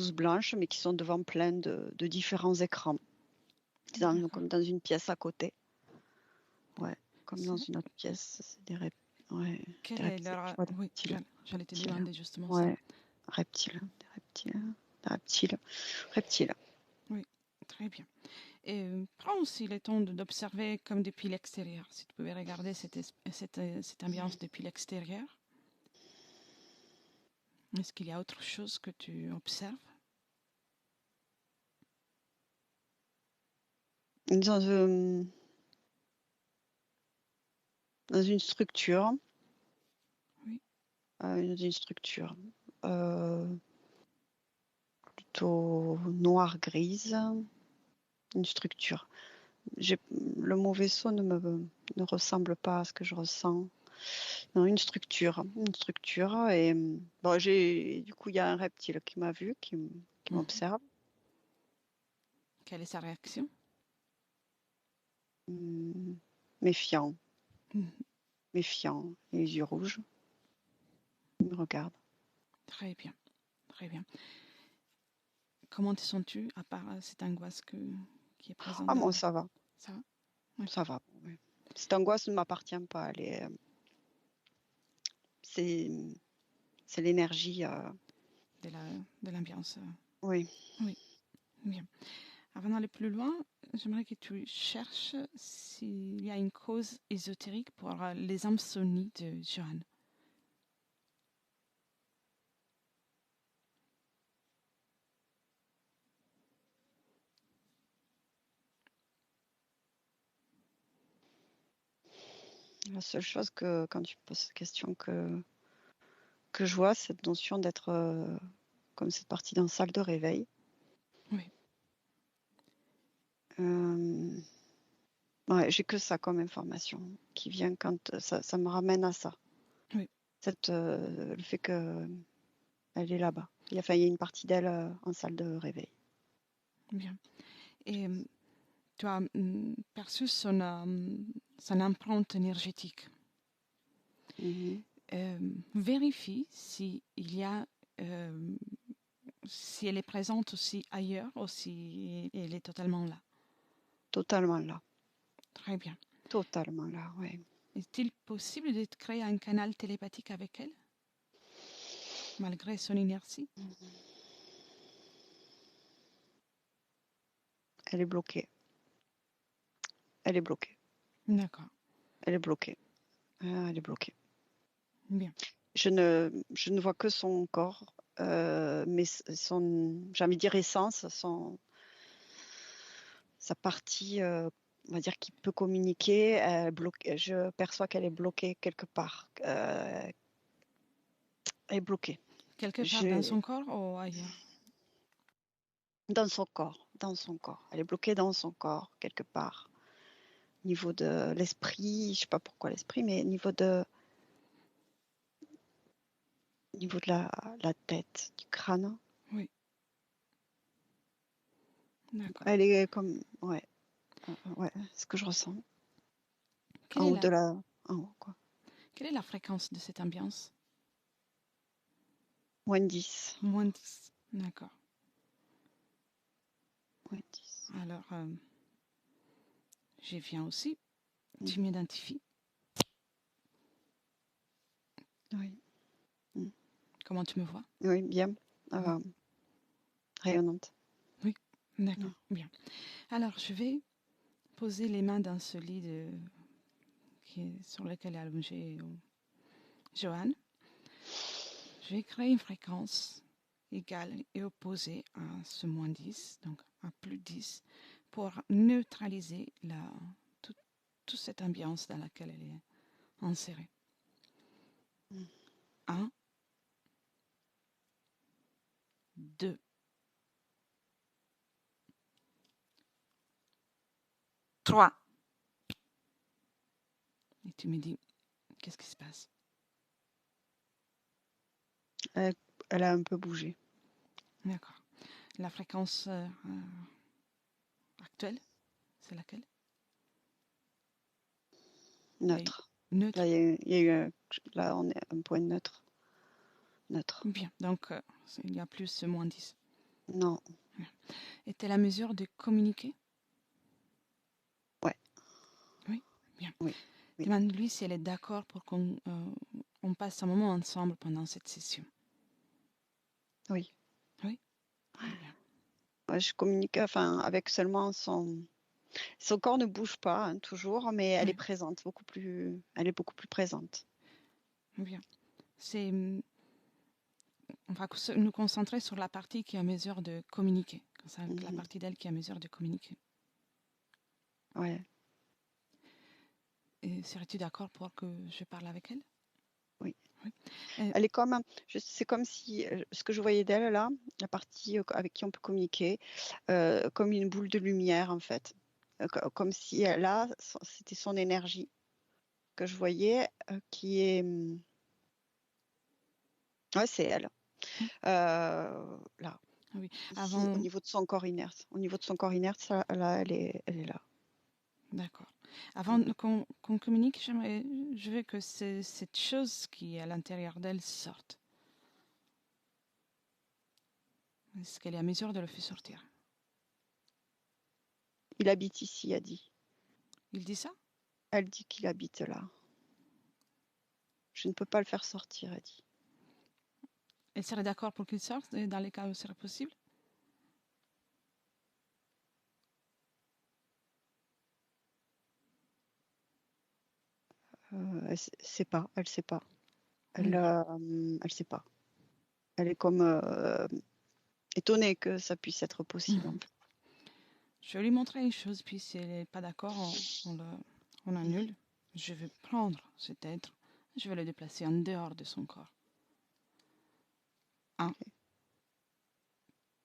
blouses blanches, mais qui sont devant plein de différents écrans. Comme dans une pièce à côté. Ouais, comme dans une autre pièce. C'est des ouais, Quelle est leur... Oui, j'allais te demander justement ça. Reptiles. Oui, très bien. Et prends aussi le temps d'observer comme depuis l'extérieur. Si tu pouvais regarder cette ambiance depuis l'extérieur. Est-ce qu'il y a autre chose que tu observes? Dans une structure. Oui. Dans une structure plutôt noire-grise. Une structure. Le mot vaisseau ne ressemble pas à ce que je ressens. Non, une structure. Et bon, du coup, il y a un reptile qui m'a vu, qui m'observe. Quelle est sa réaction? Méfiant. Méfiant, les yeux rouges. Il me regarde. Très bien, très bien. Comment te sens-tu à part cette angoisse qui est présente? Ah bon, ça va. Ça va? Oui. Ça va. Oui. Cette angoisse ne m'appartient pas. C'est l'énergie de l'ambiance. Oui. Oui, bien. Avant d'aller plus loin, j'aimerais que tu cherches s'il y a une cause ésotérique pour les insomnies de Johan. La seule chose que, quand tu poses cette question, que je vois, c'est cette notion d'être comme cette partie dans la salle de réveil. Oui. Ouais, j'ai que ça comme information qui vient quand ça me ramène à ça. Oui. Le fait qu'elle est là-bas. Il y a une partie d'elle en salle de réveil. Bien. Et tu as perçu son empreinte énergétique. Vérifie si elle est présente aussi ailleurs ou si elle est totalement là. Totalement là. Très bien. Totalement là, oui. Est-il possible de créer un canal télépathique avec elle, malgré son inertie? Elle est bloquée. Elle est bloquée. D'accord. Elle est bloquée. Elle est bloquée. Bien. Je ne vois que son corps, mais j'ai envie de dire essence, sa partie, on va dire, qui peut communiquer, je perçois qu'elle est bloquée quelque part. Elle est bloquée. Quelque part dans son corps ou ailleurs? Dans son corps. Elle est bloquée dans son corps, quelque part. Au niveau de l'esprit, je ne sais pas pourquoi l'esprit, mais au niveau de la tête, du crâne. Oui. D'accord. Elle est comme, ouais, ce que je ressens. En haut, quoi. Quelle est la fréquence de cette ambiance? Moins 10. Moins 10. D'accord. Moins 10. Alors, je viens aussi. Tu m'identifies. Oui. Comment tu me vois? Oui, bien. Rayonnante. Oui, d'accord, bien. Alors, je vais poser les mains dans ce lit sur lequel est allongé Johan. Je vais créer une fréquence égale et opposée à ce moins 10, donc à plus 10, pour neutraliser toute cette ambiance dans laquelle elle est insérée. 1, 2, 3. Et tu me dis, qu'est-ce qui se passe? Elle a un peu bougé. D'accord. La fréquence actuelle, c'est laquelle? Neutre. Neutre. Là, on est à un point neutre. Bien, donc il y a plus moins 10. Non. Et tu es la mesure de communiquer? Ouais. Oui, bien. Oui. Oui. Demande-lui si elle est d'accord pour qu'on on passe un moment ensemble pendant cette session. Oui. Oui, très bien. Ouais, je communique avec seulement son corps ne bouge pas hein, toujours, mais elle est Oui, présente, elle est beaucoup plus présente. bien. C'est, on va nous concentrer sur la partie qui est à mesure de communiquer. La Mhm. partie d'elle qui est à mesure de communiquer. Ouais. Et serais-tu d'accord pour que je parle avec elle? Oui. Oui. Euh, Elle est c'est comme si ce que je voyais d'elle là, la partie avec qui on peut communiquer, comme une boule de lumière en fait. Comme si là, c'était son énergie que je voyais qui est. Ouais, c'est elle. Là, oui. ici, au Avant, niveau de son corps inerte. Au niveau de son corps inerte, là, elle est là. d'accord. Avant qu'on communique, je veux que cette chose qui est à l'intérieur d'elle sorte. Est-ce qu'elle est à mesure de le faire sortir? Il habite ici, elle dit. Il dit ça? Elle dit qu'il habite là. Je ne peux pas le faire sortir, elle dit. Elle serait d'accord pour qu'il sorte dans les cas où ce serait possible? Elle sait pas, elle sait pas. Bien. Elle sait pas. Elle est comme étonnée que ça puisse être possible. En fait. Je vais lui montrer une chose, puis si elle n'est pas d'accord, on annule. Je vais prendre cet être, je vais le déplacer en dehors de son corps. Un, Ok.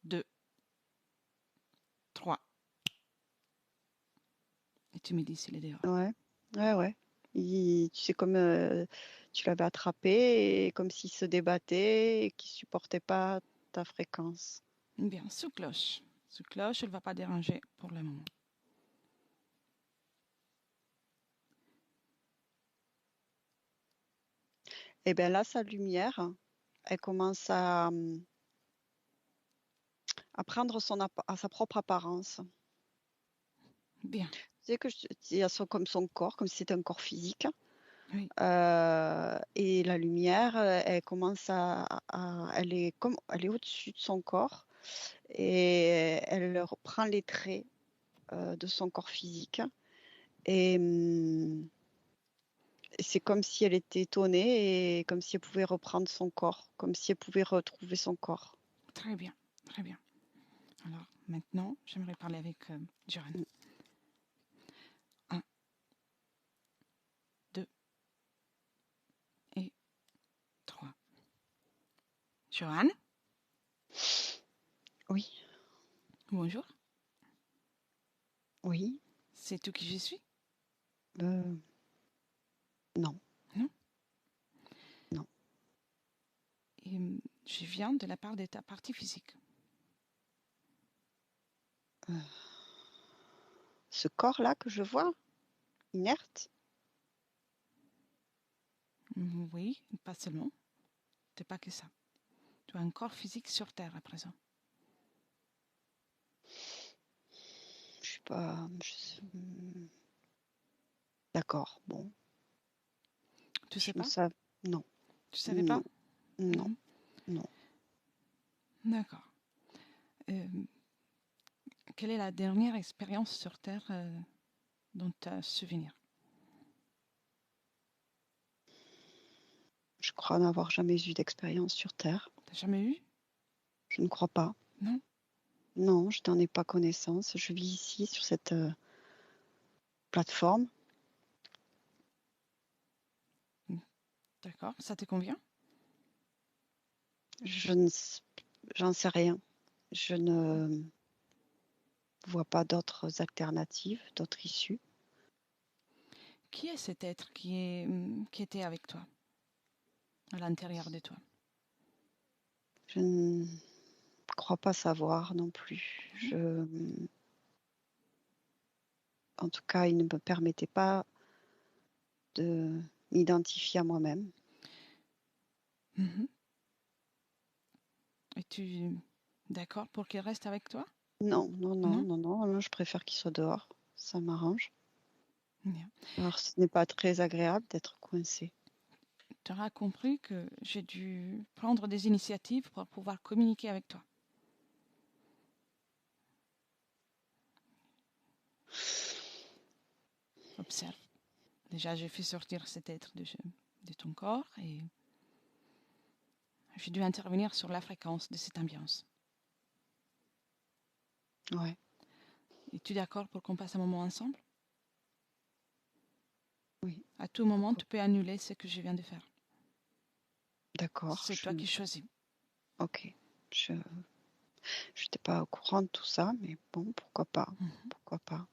2, 3. Et tu me dis s'il est dehors. Ouais, ouais, ouais. Tu sais, comme tu l'avais attrapé et comme s'il se débattait et qu'il supportait pas ta fréquence. Bien, sous cloche. Sous cloche, elle ne va pas déranger pour le moment. Et bien là, sa lumière, elle commence à prendre à sa propre apparence. Bien, Tu sais que il y a comme son corps, comme si c'était un corps physique. oui, Et la lumière, elle commence elle est au-dessus de son corps et elle reprend les traits de son corps physique. Et c'est comme si elle était étonnée et comme si elle pouvait reprendre son corps, comme si elle pouvait retrouver son corps. très bien, très bien. Alors, maintenant, j'aimerais parler avec Johan. Mm. 1, 2 et 3. Johan, Oui, bonjour. oui, C'est tout qui je suis? euh, non, Non? non. Et, je viens de la part de ta partie physique. Euh, Ce corps-là que je vois, inerte, Oui, pas seulement. C'est pas que ça. Tu as un corps physique sur Terre à présent. je suis pas. D'accord, bon, Tu je sais me pas? savais. Non, Tu savais pas? non, non, Mhm. non. D'accord. Euh, Quelle est la dernière expérience sur Terre dont tu as souvenir? Je crois n'avoir jamais eu d'expérience sur Terre. T'as jamais eu? Je ne crois pas. Non? Non, je n'en ai pas connaissance. Je vis ici sur cette plateforme. D'accord. Ça te convient? Je ne, s- J'en sais rien. Je ne vois pas d'autres alternatives, d'autres issues. Qui est cet être qui était avec toi, à l'intérieur de toi? Je ne crois pas savoir non plus. En tout cas, il ne me permettait pas de m'identifier à moi-même. Mhm. Et tu D'accord, pour qu'il reste avec toi? Non, non, non, Non? non, non, non, je préfère qu'il soit dehors. Ça m'arrange. Bien. Alors, ce n'est pas très agréable d'être coincé. Tu auras compris que j'ai dû prendre des initiatives pour pouvoir communiquer avec toi. Observe. Déjà, j'ai fait sortir cet être de ton corps et j'ai dû intervenir sur la fréquence de cette ambiance. Ouais, Es-tu d'accord pour qu'on passe un moment ensemble? oui, À tout moment, pourquoi tu peux annuler ce que je viens de faire. D'accord, C'est toi qui choisis. ok. Je n'étais pas au courant de tout ça, mais bon, pourquoi pas? Mhm. Pourquoi pas?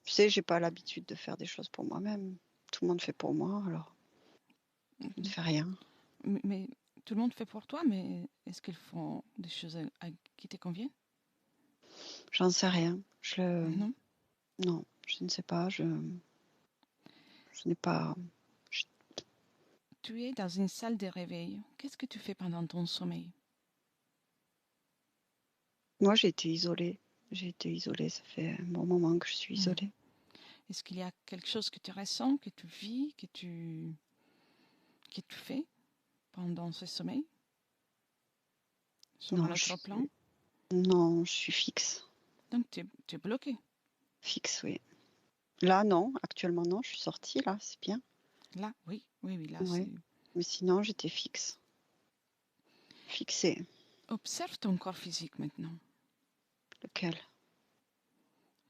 Tu sais, j'ai pas l'habitude de faire des choses pour moi-même. Tout le monde fait pour moi, alors je ne fais rien. Mais tout le monde fait pour toi, mais est-ce qu'ils font des choses qui te conviennent? J'en sais rien. Non. Non, je ne sais pas. Je n'ai pas. je- Tu es dans une salle de réveil. Qu'est-ce que tu fais pendant ton sommeil? Moi, j'ai été isolée. J'ai été isolée. Ça fait un bon moment que je suis Mhm. isolée. Est-ce qu'il y a quelque chose que tu ressens, que tu vis, que tu fais pendant ce sommeil sur un Non, autre plan? non, je suis fixe. Donc tu es bloqué. Fixe, oui. Là, non. Actuellement, non. Je suis sortie, là. C'est bien. Là, oui, oui, oui, là, Oui. c'est... Mais sinon, j'étais fixe. Fixée. Observe ton corps physique maintenant. Lequel?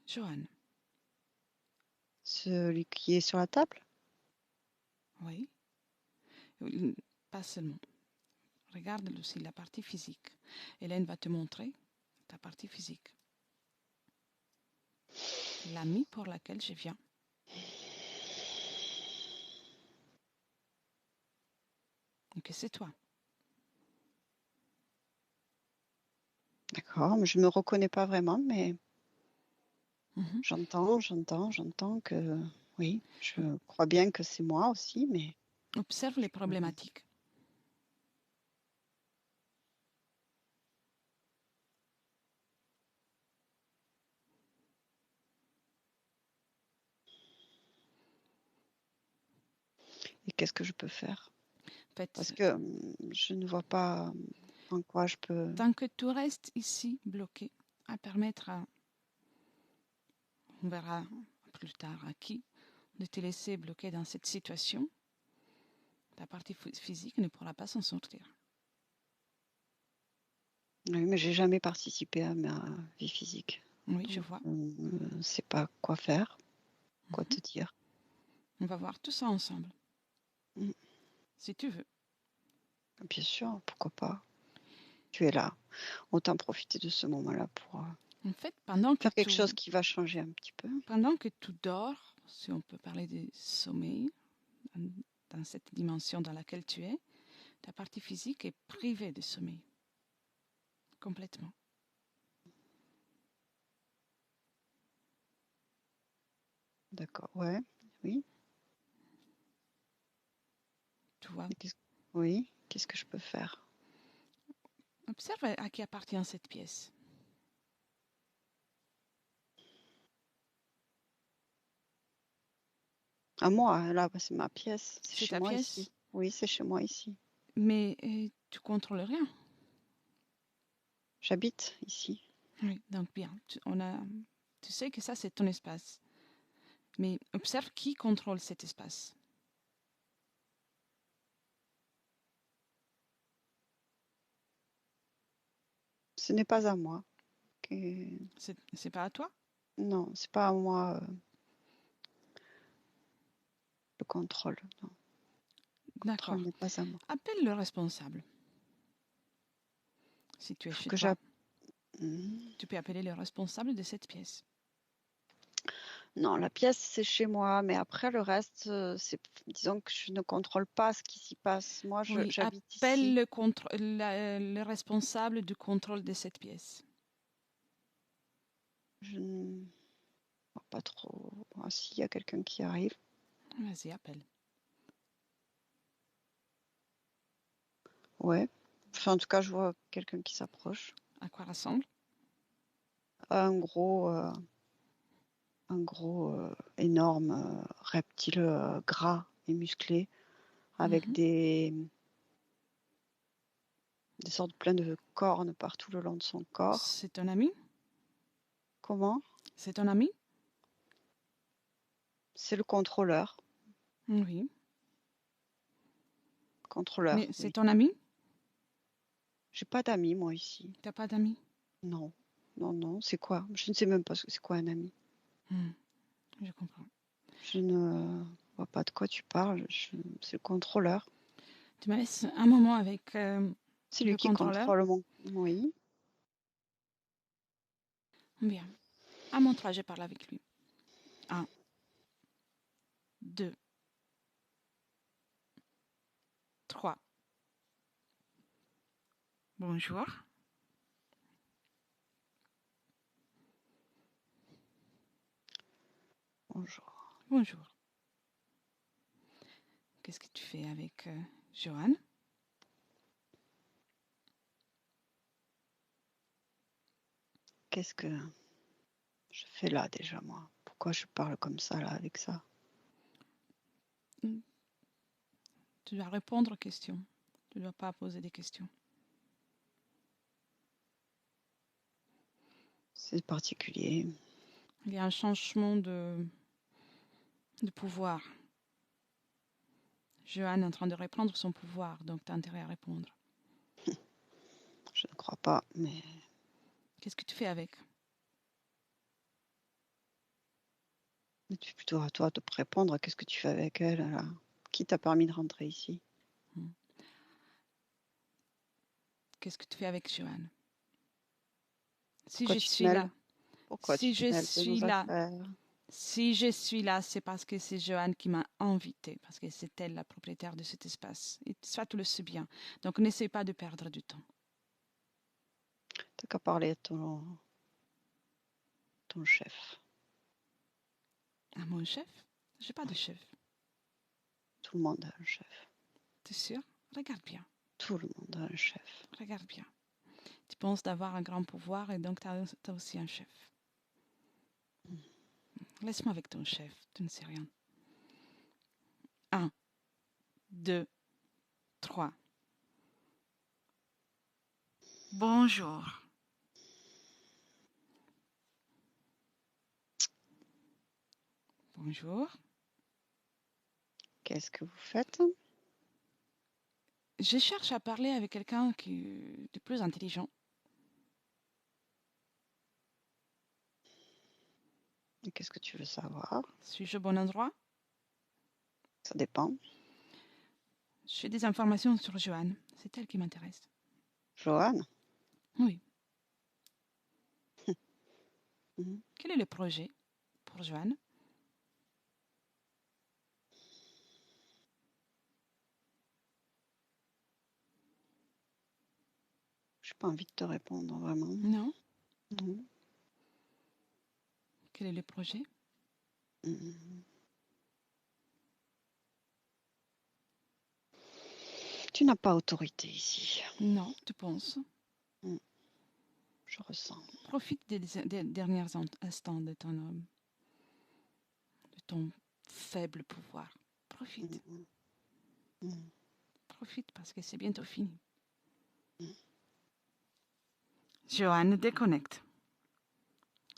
Johan, Celui qui est sur la table? oui, pas seulement. Regarde aussi la partie physique. Hélène va te montrer ta partie physique. L'ami pour laquelle je viens. Et que c'est toi. D'accord. Mais je ne me reconnais pas vraiment, mais Mhm. j'entends que oui, je crois bien que c'est moi aussi, mais Observe les problématiques. et qu'est-ce que je peux faire? En fait, Parce que je ne vois pas en quoi je peux. tant que tu restes ici bloqué, à permettre à, on verra plus tard à qui, de te laisser bloqué dans cette situation, ta partie physique ne pourra pas s'en sortir. Oui, mais j'ai jamais participé à ma vie physique, Oui, je donc vois. je ne sais pas quoi faire, quoi Mhm. te dire. On va voir tout ça ensemble, Mm, si tu veux. bien sûr, pourquoi pas. Tu es là, autant profiter de ce moment-là pour En fait, faire quelque chose qui va changer un petit peu. pendant que tu dors, si on peut parler de sommeil, dans dans cette dimension dans laquelle tu es, ta partie physique est privée de sommeil, complètement. D'accord, ouais, oui. Tu vois, Et oui, qu'est-ce que je peux faire? observe à qui appartient cette pièce. À moi, hein, là, c'est ma pièce, c'est C'est chez ta moi pièce, ici. Oui, c'est chez moi ici. mais tu contrôles rien. J'habite ici. Oui, donc bien, tu sais que ça c'est ton espace. Mais observe qui contrôle cet espace. Ce n'est pas à moi. que- C'est pas à toi? Non, c'est pas à moi le contrôle. Non, le contrôle D'accord. n'est pas à moi. Appelle le responsable. Si tu Il es faut chez que toi, Hmm. tu peux appeler le responsable de cette pièce. Non, la pièce, c'est chez moi, mais après, le reste, disons que je ne contrôle pas ce qui s'y passe. Moi, Oui, j'habite appelle ici. le responsable du contrôle de cette pièce. Je ne vois pas trop. Ah, s'il y a quelqu'un qui arrive. Vas-y, appelle. Ouais. Enfin, en tout cas, je vois quelqu'un qui s'approche. À quoi ressemble? Un gros, énorme reptile gras et musclé avec Mhm. des sortes plein de cornes partout le long de son corps. C'est ton ami? Comment? C'est ton ami? C'est le contrôleur. Oui. Contrôleur, Mais c'est oui. ton ami? J'ai pas d'amis, moi, ici. T'as pas d'amis? Non. Non, non. C'est quoi? Je ne sais même pas c'est quoi un ami. Hmm, je comprends. Je ne vois pas de quoi tu parles. C'est le contrôleur. Tu me laisses un moment avec C'est lui le qui contrôleur? contrôle mon... Oui. Bien. À mon tour, je parle avec lui. 1, 2, 3. Bonjour. Bonjour. Bonjour. Qu'est-ce que tu fais avec Johan? Qu'est-ce que je fais là déjà, moi? Pourquoi je parle comme ça, là, avec ça? Tu dois répondre aux questions. Tu ne dois pas poser des questions. C'est particulier. Il y a un changement de pouvoir. Johan est en train de reprendre son pouvoir, donc tu as intérêt à répondre. Je ne crois pas, mais Qu'est-ce que tu fais avec? c'est plutôt à toi de répondre. Qu'est-ce que tu fais avec elle, là? Qui t'a permis de rentrer ici? Qu'est-ce que tu fais avec Johan? Si Pourquoi je tu te suis mêles? là, Pourquoi tu si te je mêles de suis nos là, affaires? si je suis là, c'est parce que c'est Johan qui m'a invité, parce que c'est elle la propriétaire de cet espace. Et soit tu le sais bien. Donc n'essaie pas de perdre du temps. T'as qu'à parler à ton chef. À mon chef? J'ai pas de Oui, chef. tout le monde a un chef. T'es sûr? Regarde bien. Tout le monde a un chef. Regarde bien. Tu penses d'avoir un grand pouvoir et donc tu as aussi un chef. Laisse-moi avec ton chef. Tu ne sais rien. 1, 2, 3. Bonjour. Bonjour. Qu'est-ce que vous faites? Je cherche à parler avec quelqu'un de plus intelligent. Et qu'est-ce que tu veux savoir? Suis-je au bon endroit? Ça dépend. J'ai des informations sur Joanne. C'est elle qui m'intéresse. Joanne? Oui. Mhm. Quel est le projet pour Joanne? J'ai pas envie de te répondre, vraiment. Non. Non. Quel est le projet? Mhm. Tu n'as pas autorité ici. Non, tu penses. Mhm. Je ressens. Profite des derniers instants de ton faible pouvoir. Profite. Mhm. Mhm. Profite parce que c'est bientôt fini. Mhm. Joanne déconnecte.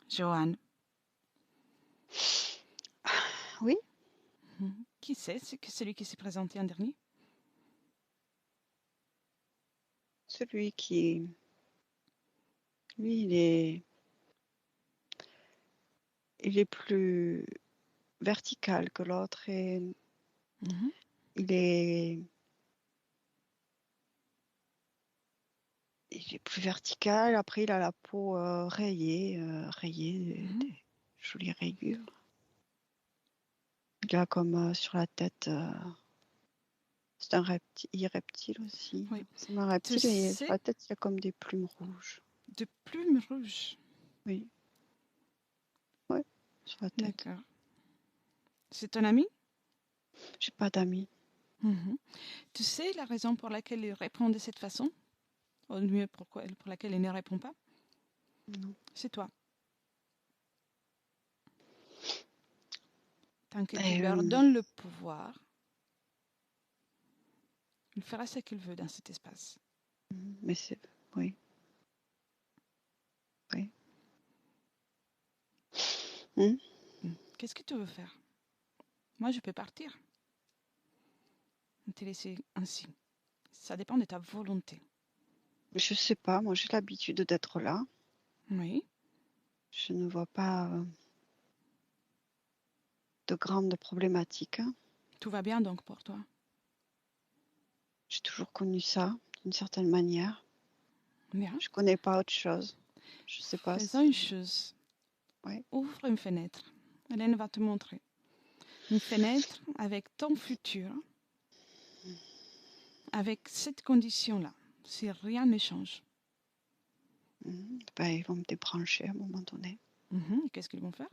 Joanne. Oui, Qui c'est que celui qui s'est présenté en dernier? celui qui, lui, il est plus vertical que l'autre et Mhm, il est, il est plus vertical. Après, il a la peau rayée, mhm. des jolies rayures. Il a comme sur la tête, c'est un reptile aussi. Oui. C'est un Tu reptile et sur sais, la tête, il y a comme des plumes rouges. de plumes rouges. Oui, ouais, sur la tête. D'accord. C'est ton ami? J'ai pas d'amis. Mhm. Tu sais la raison pour laquelle il répond de cette façon? Au mieux, pour laquelle il ne répond pas. Non. C'est toi. Tant que tu Et, lui redonnes le pouvoir, il fera ce qu'il veut dans cet espace. mais c'est... Oui. Oui. Qu'est-ce que tu veux faire? Moi, je peux partir. Te laisser ainsi. Ça dépend de ta volonté. Je sais pas, moi j'ai l'habitude d'être là. Oui. Je ne vois pas de grandes problématiques. Tout va bien donc pour toi. J'ai toujours connu ça d'une certaine manière. Bien. Je connais pas autre chose. Je sais pas Faisons si... une chose. Ouais. Ouvre une fenêtre. Hélène va te montrer. Une fenêtre avec ton futur, avec cette condition-là, si rien ne change. Ben, ils vont me débrancher à un moment donné. Et qu'est-ce qu'ils vont faire?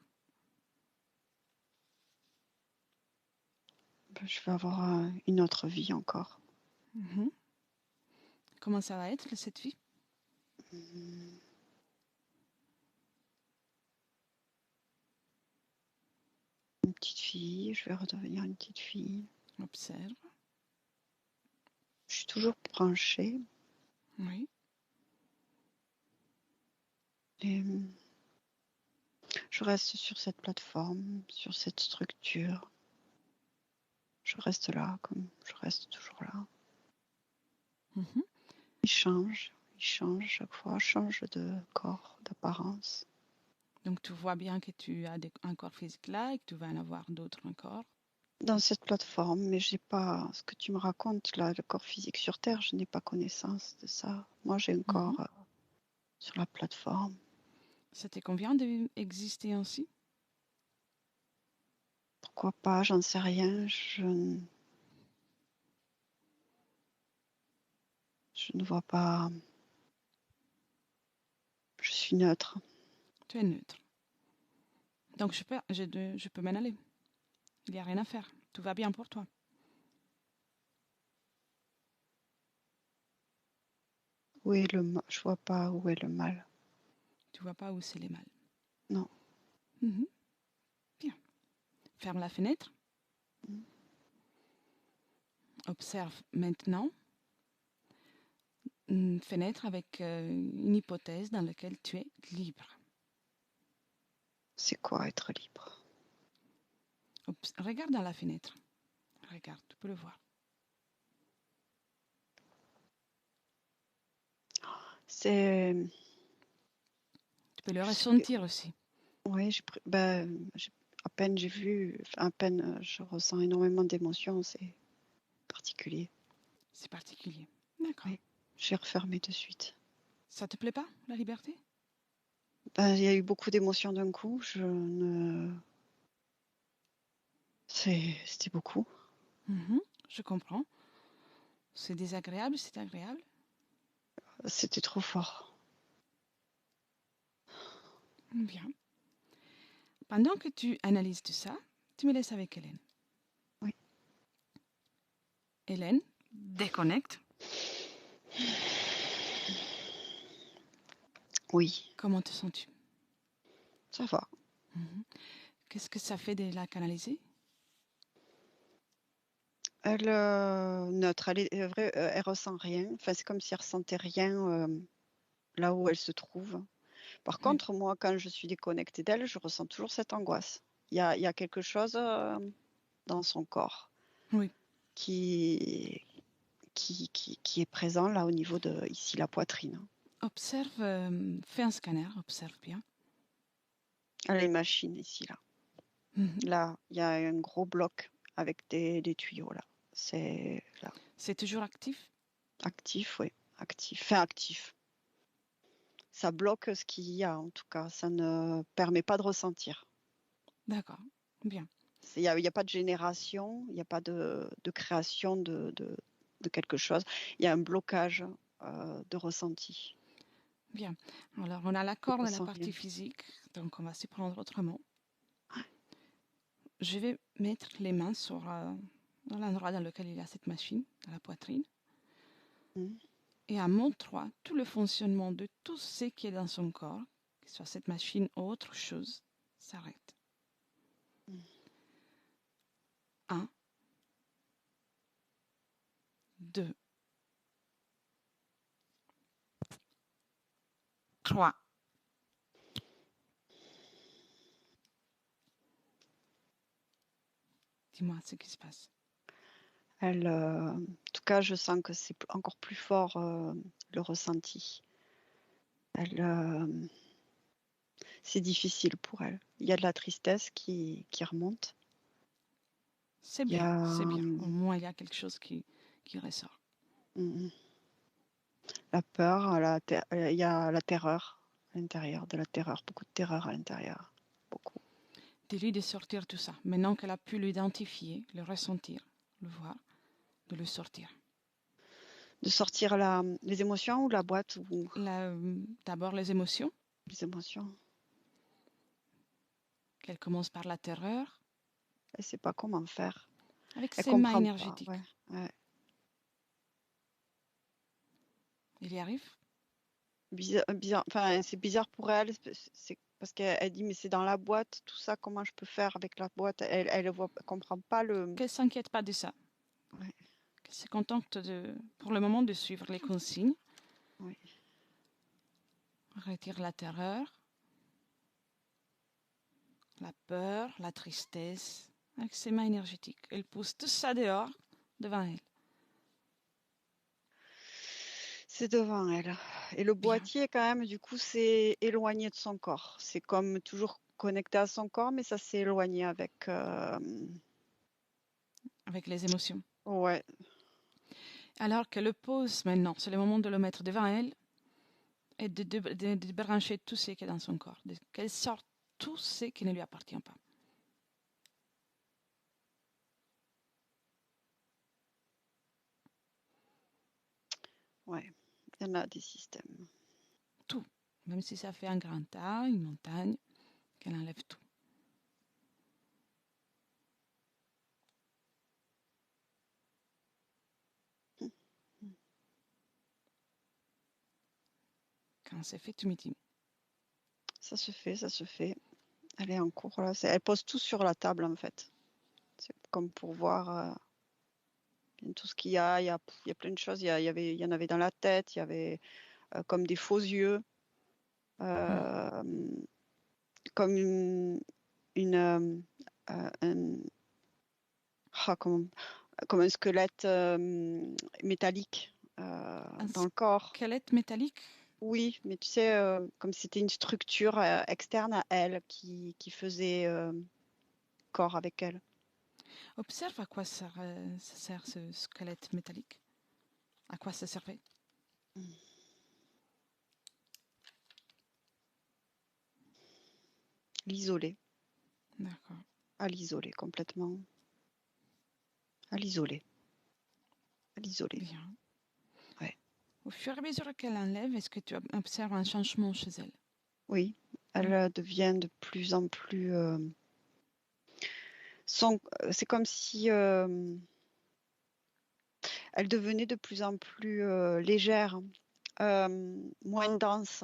Ben, je vais avoir une autre vie encore. Mhm. Comment ça va être cette vie? Une petite fille, je vais redevenir une petite fille. Observe. Je suis toujours branchée. Oui. Et je reste sur cette plateforme, sur cette structure. Je reste là, comme je reste toujours là. Mhm. Il change chaque fois, change de corps, d'apparence. Donc tu vois bien que tu as un corps physique là et que tu vas en avoir d'autres encore. Dans cette plateforme, mais j'ai pas ce que tu me racontes là, le corps physique sur Terre, je n'ai pas connaissance de ça. Moi, j'ai un Mhm. corps sur la plateforme. Ça te convient d'exister ainsi? Pourquoi pas, j'en sais rien. Je ne vois pas. Je suis neutre. Tu es neutre. Donc je peux m'en aller. Il n'y a rien à faire. Tout va bien pour toi. Où est le mal? Je vois pas où est le mal. Tu vois pas où c'est les mal. Non. Mhm. Bien. Ferme la fenêtre. Observe maintenant une fenêtre avec une hypothèse dans laquelle tu es libre. C'est quoi être libre? Regarde dans la fenêtre. Regarde, tu peux le voir. C'est. Tu peux le Je sais. ressentir aussi. Oui, à peine j'ai vu, à peine je ressens énormément d'émotions, c'est particulier. C'est particulier. D'accord. Oui, j'ai refermé de suite. Ça te plaît pas, la liberté? Ben, il y a eu beaucoup d'émotions d'un coup. C'était beaucoup. Je comprends. C'est désagréable, c'est agréable. C'était trop fort. Bien. Pendant que tu analyses tout ça, tu me laisses avec Hélène. Oui. Hélène, déconnecte. Oui, Comment te sens-tu? ça va. Qu'est-ce que ça fait de la canaliser? Elle neutre, elle ressent rien. Enfin, c'est comme si elle ressentait rien là où elle se trouve. Par Oui. contre, moi, quand je suis déconnectée d'elle, je ressens toujours cette angoisse. Il y a quelque chose dans son corps Oui. qui, qui est présent là au niveau de ici la poitrine. Observe, fais un scanner, observe bien. Elle a une machine ici là. Mhm. Là, il y a un gros bloc avec des tuyaux là. C'est là. C'est toujours actif? Actif, oui. Actif. Enfin, actif. Ça bloque ce qu'il y a en tout cas. Ça ne permet pas de ressentir. D'accord. Bien. Il y a pas de génération, il n'y a pas de création de quelque chose. Il y a un blocage de ressenti. Bien. Alors, on a Je l'accord de la ressens partie rien. physique, donc on va s'y prendre autrement. Je vais mettre les mains sur dans l'endroit dans lequel il y a cette machine, dans la poitrine. Mhm. Et à mon 3, tout le fonctionnement de tout ce qui est dans son corps, que ce soit cette machine ou autre chose, s'arrête. 1, 2, 3. Dis-moi ce qui se passe. En tout cas, je sens que c'est encore plus fort le ressenti. C'est difficile pour elle. Il y a de la tristesse qui remonte. C'est Il y bien, a, c'est bien. Au moins, il y a quelque chose qui ressort. La peur, il y a la terreur à l'intérieur, de la terreur, beaucoup de terreur à l'intérieur. Beaucoup. Dis-lui de sortir tout ça. Maintenant qu'elle a pu l'identifier, le ressentir, le voir, de le sortir. De sortir les émotions ou la boîte ou D'abord les émotions, les émotions. qu'elle commence par la terreur, Elle ne sait pas comment faire. avec Elle ses mains comprend pas. énergétiques. Ouais. Il y arrive? Bizarre. Enfin, c'est bizarre pour elle. C'est parce qu'elle dit mais c'est dans la boîte, tout ça. Comment je peux faire avec la boîte? Elle comprend pas le. Qu'elle ne s'inquiète pas de ça. Ouais. Qu'elle se contente pour le moment de suivre les consignes. Oui. Retire la terreur, la peur, la tristesse, avec ses mains énergétiques. Elle pousse tout ça dehors, devant elle. C'est devant elle. Et le Bien. boîtier, quand même, du coup, c'est éloigné de son corps. C'est comme toujours connecté à son corps, mais ça s'est éloigné avec. Avec les émotions. Ouais. Alors qu'elle le pose maintenant, c'est le moment de le mettre devant elle et de brancher tout ce qui est dans son corps. Qu'elle sorte tout ce qui ne lui appartient pas. Ouais. Il y en a des systèmes. Tout. Même si ça fait un grand tas, une montagne, qu'elle enlève tout. Quand c'est fait, tu me dis. Ça se fait, ça se fait. Elle est en cours là. Elle pose tout sur la table en fait. C'est comme pour voir tout ce qu'il y a. Il y a plein de choses. Il y en avait dans la tête. Il y avait comme des faux yeux, euh, comme un, comme un squelette métallique Un dans le corps. squelette métallique. Oui, mais tu sais, comme c'était une structure externe à elle qui faisait corps avec elle. Observe à quoi ça sert ce squelette métallique. À quoi ça servait? L'isoler, D'accord. à l'isoler complètement, à l'isoler, à l'isoler. Bien. Ouais. Au fur et à mesure qu'elle enlève, est-ce que tu observes un changement chez elle? Oui, elle devient de plus en plus. C'est comme si elle devenait de plus en plus légère, moins dense.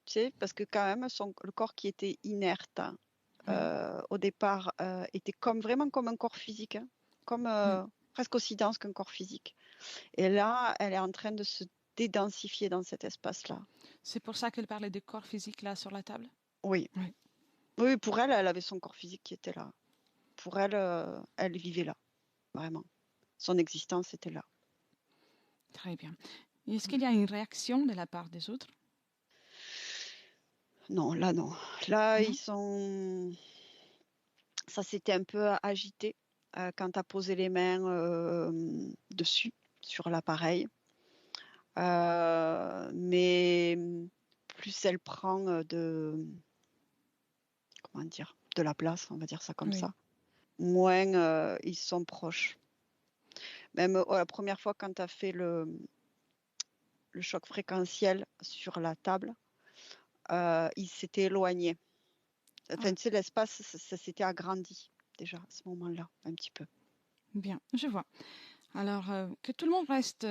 Tu sais, parce que quand même, le corps qui était inerte Oui, au départ était vraiment comme un corps physique, hein, comme oui. presque aussi dense qu'un corps physique. Et là, elle est en train de se dédensifier dans cet espace-là. C'est pour ça qu'elle parlait de corps physique là sur la table? Oui. Oui. Oui, pour elle, elle avait son corps physique qui était là. Pour elle, elle vivait là, vraiment. Son existence était là. Très bien. Est-ce qu'il y a une réaction de la part des autres? Non, là, non. Là, Non? ça s'était un peu agité quand tu as posé les mains dessus, sur l'appareil. Mais plus elle prend comment dire, de la place, on va dire ça comme Oui. ça, moins ils sont proches. Même la première fois quand tu as fait le choc fréquentiel sur la table, il s'était éloigné. Enfin, Ah, tu sais, l'espace, ça s'était agrandi déjà à ce moment-là, un petit peu. bien, je vois. Alors, que tout le monde reste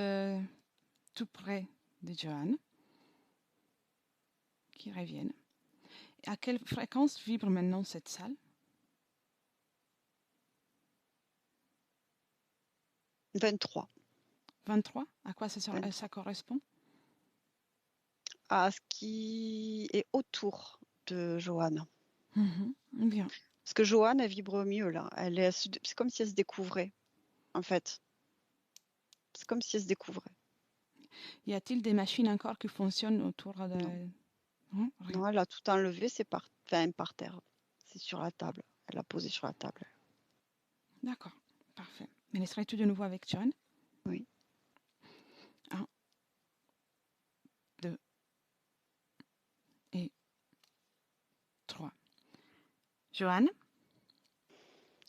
tout près de Joanne, qui reviennent. Et à quelle fréquence vibre maintenant cette salle? 23. 23? À quoi ça, 23. ça correspond? À ce qui est autour de Joanne. Bien. Parce que Joanne, elle vibre mieux là. C'est comme si elle se découvrait, en fait. C'est comme si elle se découvrait. Y a-t-il des machines encore qui fonctionnent autour de... Non. Non, rien. Non, elle a tout enlevé, c'est par terre. C'est sur la table. Elle l'a posé sur la table. D'accord, parfait. Mais laisserais-tu de nouveau avec Joanne? Oui. 1, 2 et 3. Joanne,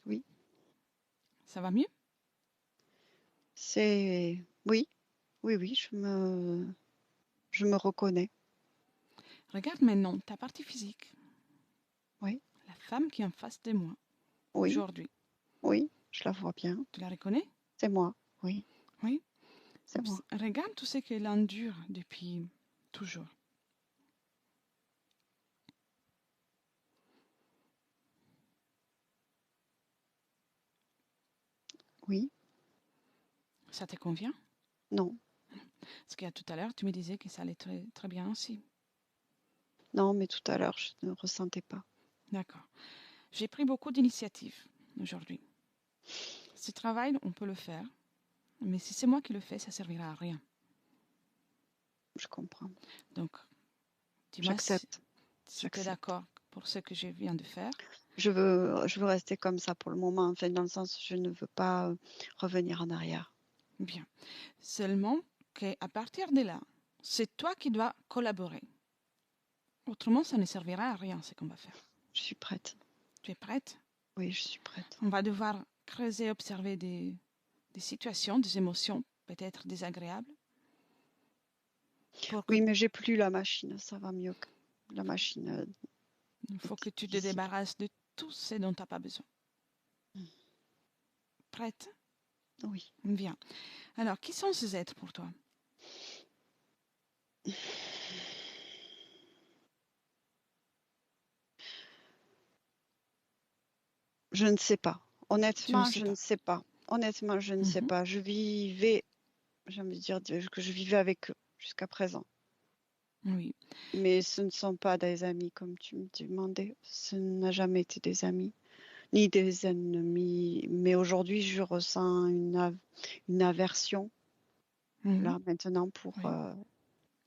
Oui. ça va mieux? Oui. Oui, je me reconnais. Regarde maintenant ta partie physique. Oui. La femme qui est en face de moi, Oui. aujourd'hui. Oui, je la vois bien. Tu la reconnais? C'est moi. Oui, Oui. c'est moi. Regarde tout ce qu'elle endure depuis toujours. Oui. Ça te convient? Non. Parce qu'il y a tout à l'heure, tu me disais que ça allait très, très bien aussi. Non, mais tout à l'heure, je ne ressentais pas. D'accord. J'ai pris beaucoup d'initiatives aujourd'hui. Ce travail, on peut le faire, mais si c'est moi qui le fais, ça servira à rien. Je comprends. Donc, dis-moi si J'accepte. tu es J'accepte. d'accord pour ce que je viens de faire. Je veux rester comme ça pour le moment. Enfin, dans le sens, je ne veux pas revenir en arrière. Bien. Seulement qu'à partir de là, c'est toi qui dois collaborer. Autrement, ça ne servira à rien ce qu'on va faire. Je suis prête. Tu es prête? Oui, je suis prête. On va devoir creuser, observer des situations, des émotions peut-être désagréables. Pour que, Oui, mais j'ai plus la machine. Ça va mieux que la machine il faut que tu te difficile. débarrasses de tout ce dont tu n'as pas besoin. Prête? Oui. Bien. Alors, qui sont ces êtres pour toi? Je ne sais pas. Tu ne Honnêtement, sais je ne pas. sais pas. Honnêtement, je ne sais Mhm. pas. J'ai envie de dire que je vivais avec eux jusqu'à présent. Oui. Mais ce ne sont pas des amis, comme tu me demandais. Ce n'a jamais été des amis, ni des ennemis. Mais aujourd'hui, je ressens une aversion, Mhm. là, maintenant, pour Oui.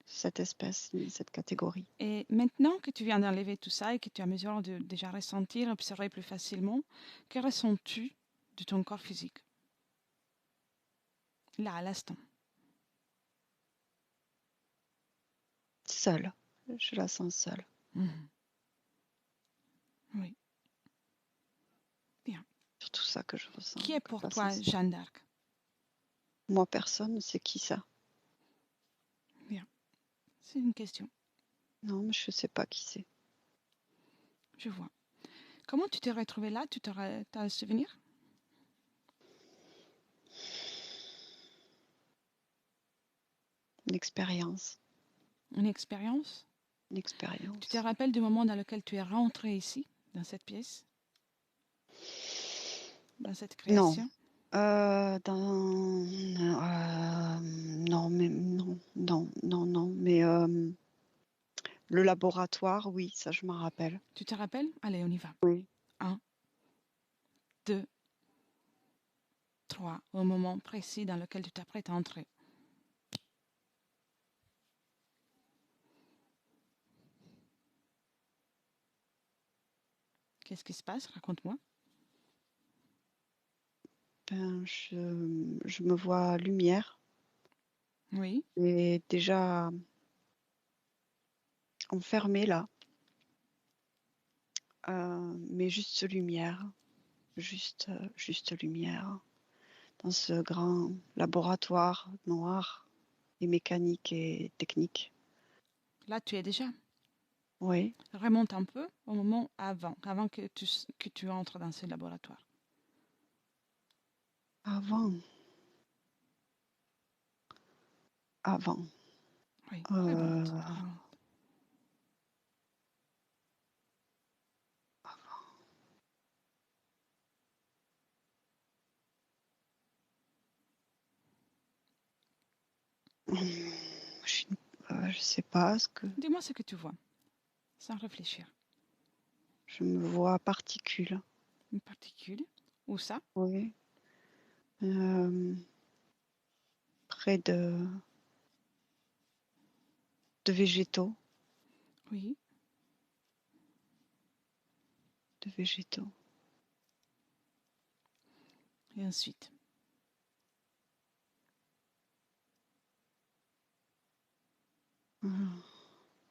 cette espèce, cette catégorie. Et maintenant que tu viens d'enlever tout ça et que tu as mesure de déjà ressentir, observer plus facilement, que ressens-tu de ton corps physique? Là, à l'instant. Seule. Je la sens seule. Mhm. Oui. Bien. C'est tout ça que je ressens. Qui est Que je pour la toi sens seule. Jeanne d'Arc? Moi, personne, c'est qui ça? Bien. C'est une question. Non, mais je ne sais pas qui c'est. Je vois. Comment tu t'es retrouvée là? Tu as un souvenir? Une expérience. Une expérience? Une Tu te expérience. rappelles du moment dans lequel tu es rentrée ici, dans cette pièce, dans cette Non. création? Non, mais non. Mais le laboratoire, oui, ça je m'en rappelle. Tu te rappelles? Allez, on y va. Oui. 1, 2, 3, au moment précis dans lequel tu t'apprêtes à entrer. Qu'est-ce qui se passe? Raconte-moi. Ben, je me vois lumière Oui, et déjà enfermée là, mais juste lumière, juste lumière dans ce grand laboratoire noir et mécanique et technique. là tu es déjà. Oui, Remonte un peu au moment avant que tu entres dans ce laboratoire. avant. avant. Oui, Euh, remonte, remonte. je sais pas ce que Dis-moi ce que tu vois, sans réfléchir. je me vois particule. Une particule. Où ça? Oui. Euh, près de végétaux. Oui. De végétaux. Et ensuite?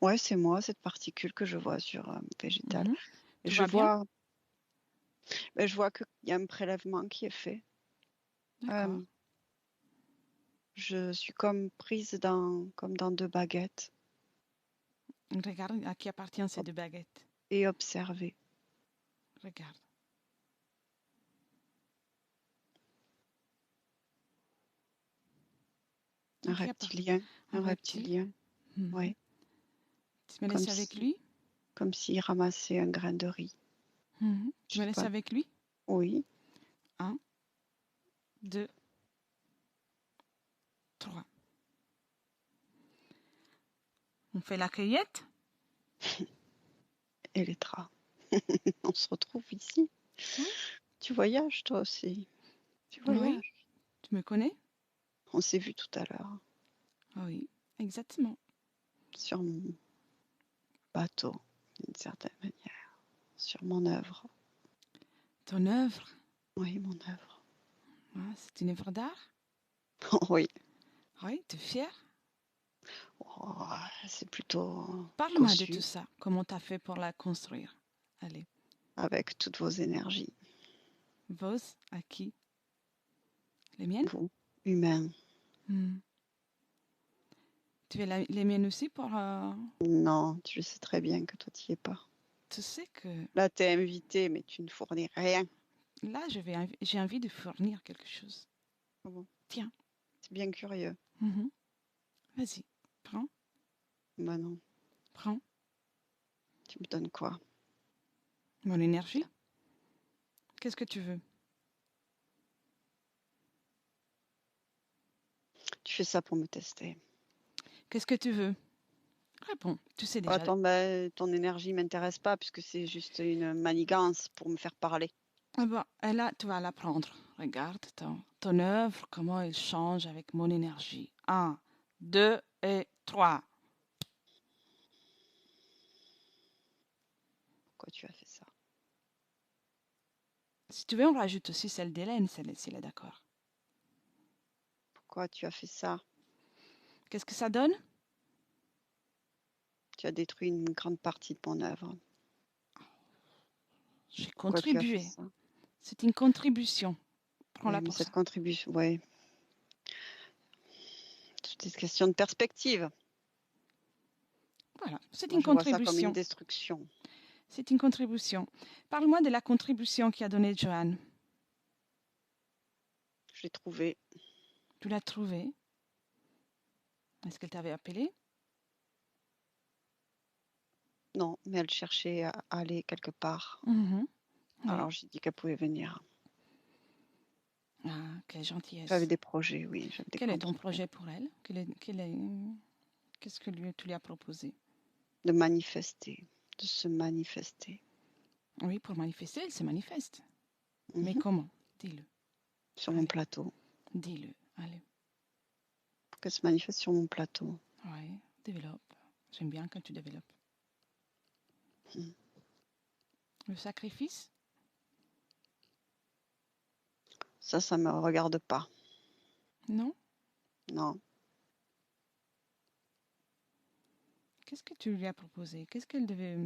Ouais, c'est moi, cette particule que je vois sur végétal. Mhm. Et Tout va bien? je vois qu'il y a un prélèvement qui est fait. D'accord. Euh, je suis comme prise comme dans deux baguettes Regarde à qui appartiennent ces deux baguettes. et observée. Regarde. Un À qui appartient reptilien, un un reptile? reptilien, Mhm. ouais, Tu me laisses avec lui? comme s'il ramassait un grain de riz. Mhm. Je Tu me sais laisses pas. avec lui? Oui, 1, 2, 3. On fait la cueillette? Elettra. On se retrouve ici. Oui. Tu voyages toi aussi. Tu Oui. voyages. Tu me connais? On s'est vu tout à l'heure Oui, exactement. sur mon bateau, d'une certaine manière, sur mon œuvre. Ton œuvre? Oui, mon œuvre. Ah, c'est une œuvre d'art? Oui. Oui, tu es fier? Oh, c'est plutôt Parle-moi de tout cossu, ça. Comment tu as fait pour la construire? Allez. avec toutes vos énergies, Vos, à qui? Les miennes? vous, humains. Hmm. Tu veux les miennes aussi pour... Non, tu le sais très bien que toi, tu n'y es pas. Tu sais que Là, tu es invité, mais tu ne fournis rien. là, j'ai envie de fournir quelque chose. Ah bon, Tiens. c'est bien curieux. Mhm. Vas-y, prends, Bah non, prends. tu me donnes quoi? Mon énergie. Qu'est-ce que tu veux? Tu fais ça pour me tester. Qu'est-ce que tu veux? Réponds. Tu sais déjà. Attends, ton énergie m'intéresse pas puisque c'est juste une manigance pour me faire parler. Ah bon, et là, tu vas l'apprendre. Regarde ton œuvre, comment elle change avec mon énergie. 1, 2 et 3. Pourquoi tu as fait ça? Si tu veux, on rajoute aussi celle d'Hélène, si elle est d'accord. Pourquoi tu as fait ça? Qu'est-ce que ça donne? Tu as détruit une grande partie de mon œuvre. J'ai Pourquoi tu as fait contribué. ça? C'est une contribution. Oui, Prends-la mais pour cette ça. contribution, oui, c'est une question de perspective. Voilà, c'est Moi, une je vois ça comme une contribution. destruction. C'est une contribution. Parle-moi de la contribution qu'a donnée Joanne. Je l'ai trouvé. Tu l'as trouvée. Est-ce qu'elle t'avait appelé? Non, mais elle cherchait à aller quelque part. Mhm. Oui. Alors, j'ai dit qu'elle pouvait venir. Ah, quelle J'avais gentillesse. des projets, oui, j'avais des Quel est grands ton projets. projet pour elle? Qu'est-ce que tu lui as proposé? De manifester, de se manifester. Oui, pour manifester, elle se manifeste. Mais Mhm. comment? Dis-le. Sur mon Allez, plateau. dis-le. Allez. Pour qu'elle se manifeste sur mon plateau. Oui, développe. J'aime bien quand tu développes. Mhm. Le sacrifice? Ça me regarde pas. Non? Non. Qu'est-ce que tu lui as proposé? Qu'est-ce qu'elle devait...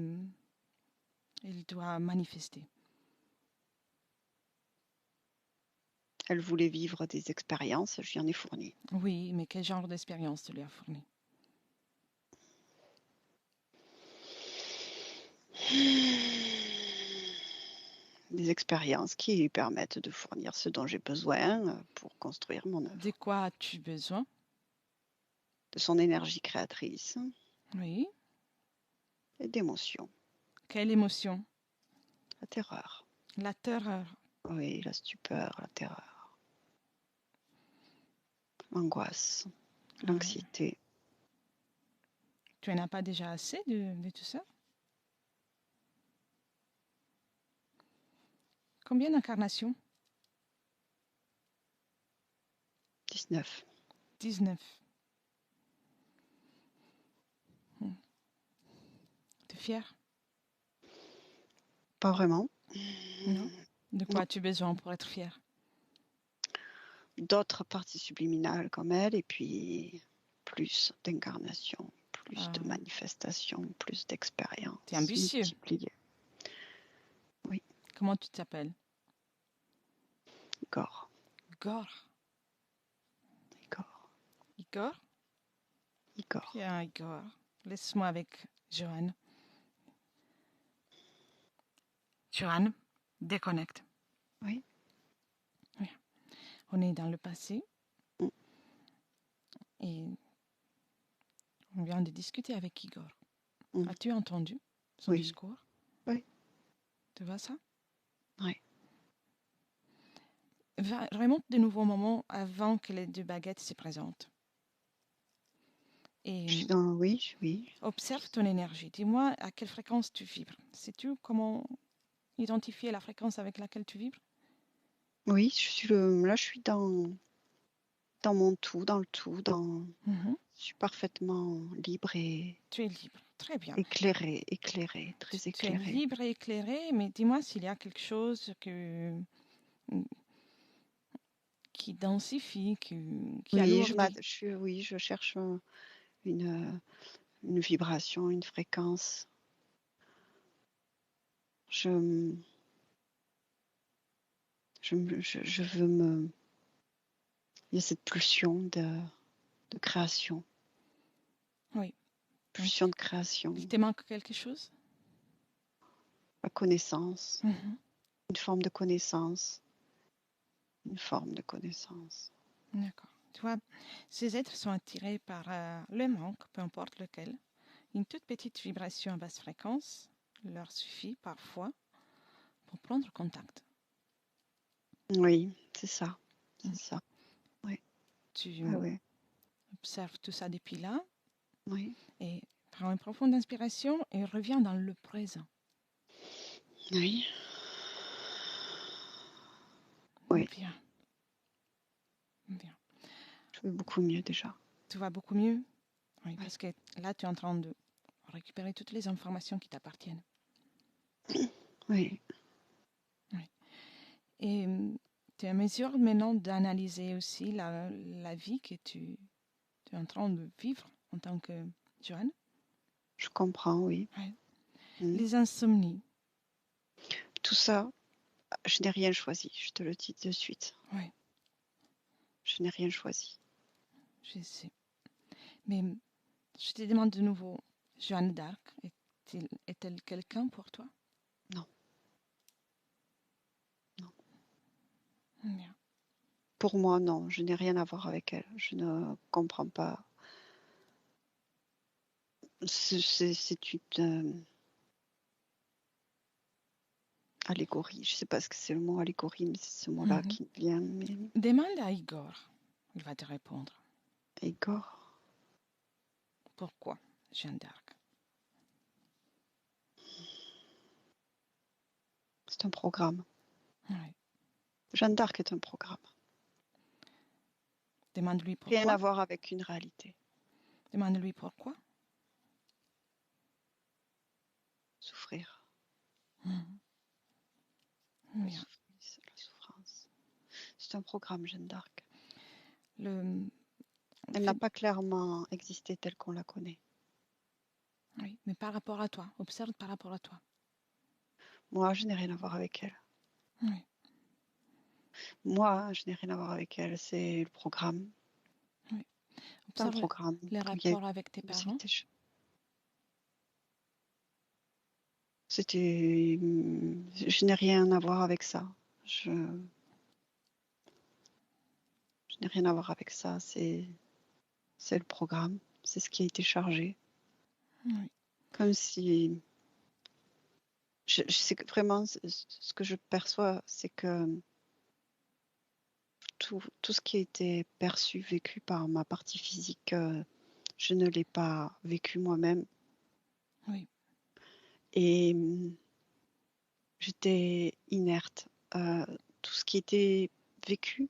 elle doit manifester? Elle voulait vivre des expériences, je lui en ai fourni. Oui, mais quel genre d'expérience tu lui as fourni? Des expériences qui lui permettent de fournir ce dont j'ai besoin pour construire mon De œuvre. quoi as-tu besoin? de son énergie créatrice Oui. et d'émotion. Quelle émotion? La terreur. La terreur. Oui, la stupeur, la terreur. L'angoisse, Ouais. l'anxiété. Tu n'en as pas déjà assez de tout ça? Combien d'incarnations? 19. 19. T'es fière? Pas vraiment. Non. De quoi as-tu besoin pour être fière? D'autres parties subliminales comme elle, et puis plus d'incarnation, plus de manifestation, plus T'es d'expériences ambitieux. multipliées. Oui, Comment tu t'appelles? Igor. Igor. Igor. Igor? Igor. Bien, Igor. Laisse-moi avec Joanne. Joanne, déconnecte. Oui. On est dans le passé. Mm. Et on vient de discuter avec Igor. Mm. As-tu entendu son Oui. discours? Oui. Tu vois ça? Oui. Remonte de nouveaux moments avant que les deux baguettes se présentent. Et Je suis dans... Oui, oui. observe ton énergie. Dis-moi à quelle fréquence tu vibres. Sais-tu comment identifier la fréquence avec laquelle tu vibres? Oui, là, je suis dans mon tout, dans le tout, Mhm. je suis parfaitement libre et Tu es libre. Très bien. éclairée, très Tu es éclairée. libre et éclairé, mais dis-moi s'il y a quelque chose qui densifie, qui Oui, alourdit. oui, je cherche une vibration, une fréquence. Je veux me... Il y a cette pulsion de création. Oui. Pulsion de création. Il te manque quelque chose? La connaissance. Mhm. Une forme de connaissance. Une forme de connaissance. D'accord. Tu vois, ces êtres sont attirés par le manque, peu importe lequel. Une toute petite vibration à basse fréquence leur suffit parfois pour prendre contact. Oui, c'est ça. Mm. C'est ça. Oui. Tu Ah, oui. observes tout ça depuis là Oui. et prends une profonde inspiration et reviens dans le présent. Oui. Oui. Viens. Viens. Je vais beaucoup mieux déjà. Tout va beaucoup mieux? Oui, Oui. parce que là, tu es en train de récupérer toutes les informations qui t'appartiennent. Oui. Et tu es en mesure maintenant d'analyser aussi la vie que tu es en train de vivre en tant que Joanne. Je comprends, oui. Ouais. Mm. Les insomnies. Tout ça, je n'ai rien choisi, je te le dis de suite. Oui, Je n'ai rien choisi. je sais. Mais je te demande de nouveau, Joanne d'Arc, est-elle quelqu'un pour toi? Non. Non. Bien. Pour moi, non, je n'ai rien à voir avec elle. Je ne comprends pas. C'est une allégorie. Je ne sais pas ce que c'est le mot allégorie, mais c'est ce mot-là qui me vient. Mais... Demande à Igor. Il va te répondre. Igor. Pourquoi Jeanne d'Arc? C'est un programme. Oui. Jeanne d'Arc est un programme. Demande-lui pourquoi. Rien à voir avec une réalité. Demande-lui pourquoi. Souffrir. Bien. La souffrance. C'est un programme, Jeanne d'Arc. Elle fait... n'a pas clairement existé telle qu'on la connaît. Oui, mais par rapport à toi. Observe par rapport à toi. Moi, je n'ai rien à voir avec elle. Oui. Moi, je n'ai rien à voir avec elle. C'est le programme. Oui. C'est un Observe programme. les rapports avec tes parents. C'était... Je n'ai rien à voir avec ça. Je n'ai rien à voir avec ça. C'est le programme. C'est ce qui a été chargé. Oui. Comme si... sais que vraiment, ce que je perçois, c'est que tout ce qui a été perçu, vécu par ma partie physique, je ne l'ai pas vécu moi-même. Oui. Et j'étais inerte. Tout ce qui était vécu,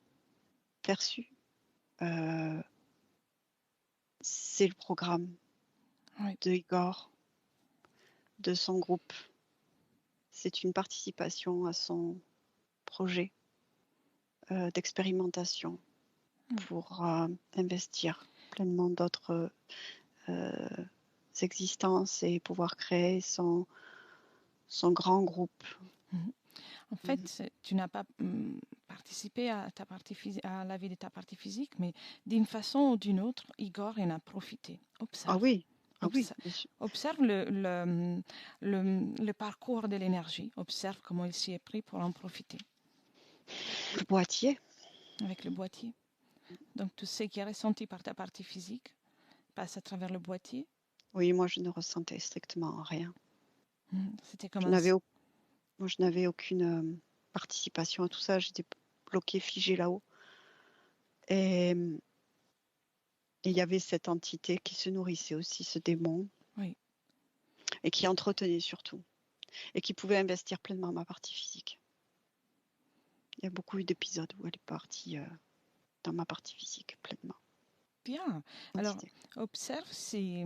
perçu, c'est le programme Oui. de Igor, de son groupe. C'est une participation à son projet d'expérimentation pour investir pleinement d'autres existences et pouvoir créer son grand groupe. En fait, tu n'as pas participé à à la vie de ta partie physique, mais d'une façon ou d'une autre, Igor en a profité. Ah Observe. oui, bien sûr. Observe le parcours de l'énergie. Observe comment il s'y est pris pour en profiter. Le boîtier. Avec le boîtier. Donc tout ce qui est ressenti par ta partie physique passe à travers le boîtier. Oui, moi je ne ressentais strictement rien. C'était comme Moi je n'avais aucune participation à tout ça. J'étais bloquée, figée là-haut. Et il y avait cette entité qui se nourrissait aussi, ce démon. Oui. Et qui entretenait surtout. Et qui pouvait investir pleinement ma partie physique. Il y a beaucoup eu d'épisodes où elle est partie dans ma partie physique pleinement. Bien. Alors, observe si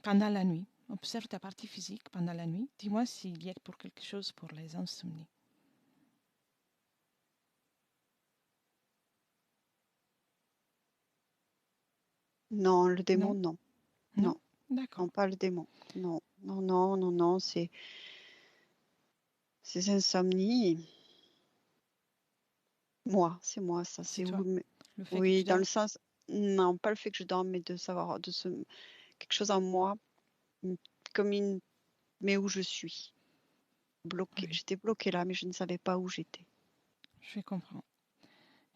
pendant la nuit, observe ta partie physique pendant la nuit. Dis-moi s'il y a pour quelque chose pour les insomnies. Non, le démon, Non? non. D'accord. Non, pas le démon. Non, non, non, non, non, c'est ces insomnies. C'est moi, ça. C'est C'est toi. où Le fait que oui, tu dans le dors. sens, non, pas le fait que je dorme, mais de savoir, quelque chose en moi, mm, comme une, mais où je suis. Bloquée. Oui, J'étais bloquée là, mais je ne savais pas où j'étais. je comprends.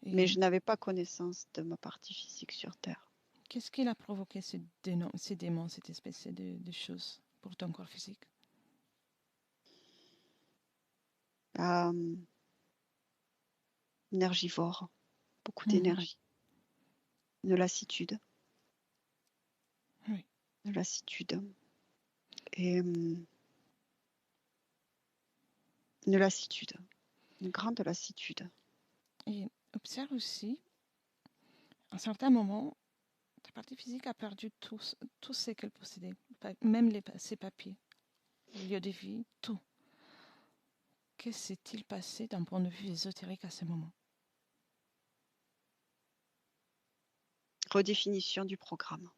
Mais Et je n'avais pas connaissance de ma partie physique sur Terre. qu'est-ce qui a provoqué ces démons, cette espèce de choses pour ton corps physique? Euh, Énergivore, beaucoup Mhm. d'énergie, une lassitude, Oui. une lassitude. Et une lassitude, une grande lassitude. Et observe aussi, à un certain moment, ta partie physique a perdu tout ce qu'elle possédait, même ses papiers, le lieu de vie, tout. Que s'est-il passé d'un point de vue ésotérique à ce moment? Redéfinition du programme.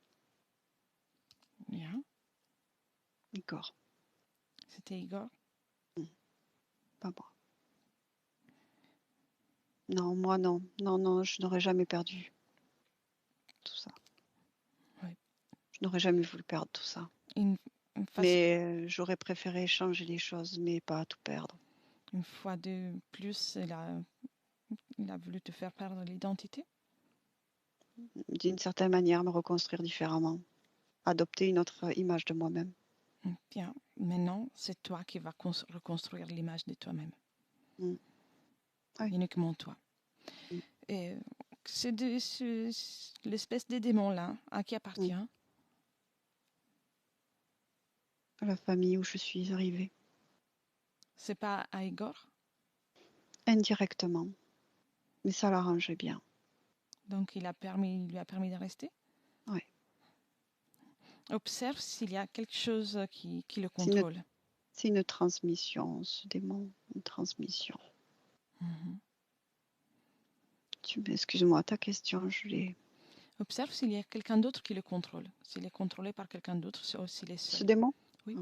Bien. Igor. C'était Igor. Pas moi. Non, moi non. Non, non, je n'aurais jamais perdu tout ça. Oui. Je n'aurais jamais voulu perdre tout ça. Une, une façon, Mais j'aurais préféré changer les choses, mais pas tout perdre. une fois de plus, il a voulu te faire perdre l'identité. D'une certaine manière, me reconstruire différemment. Adopter une autre image de moi-même. Bien, maintenant, c'est toi qui vas reconstruire l'image de toi-même. Mm. Oui. Uniquement toi. Mm. Et l'espèce de démon-là, à qui Mm. appartient? À la famille où je suis arrivée. C'est pas à Igor? Indirectement. Mais ça l'arrangeait bien. Donc il lui a permis de rester? Oui. Observe s'il y a quelque chose qui le C'est une, contrôle. c'est une transmission, ce démon. Une transmission. Mhm. Excuse-moi, ta question, je l'ai. Observe s'il y a quelqu'un d'autre qui le contrôle. S'il est contrôlé par quelqu'un d'autre, s'il est Ce seul. démon? Oui.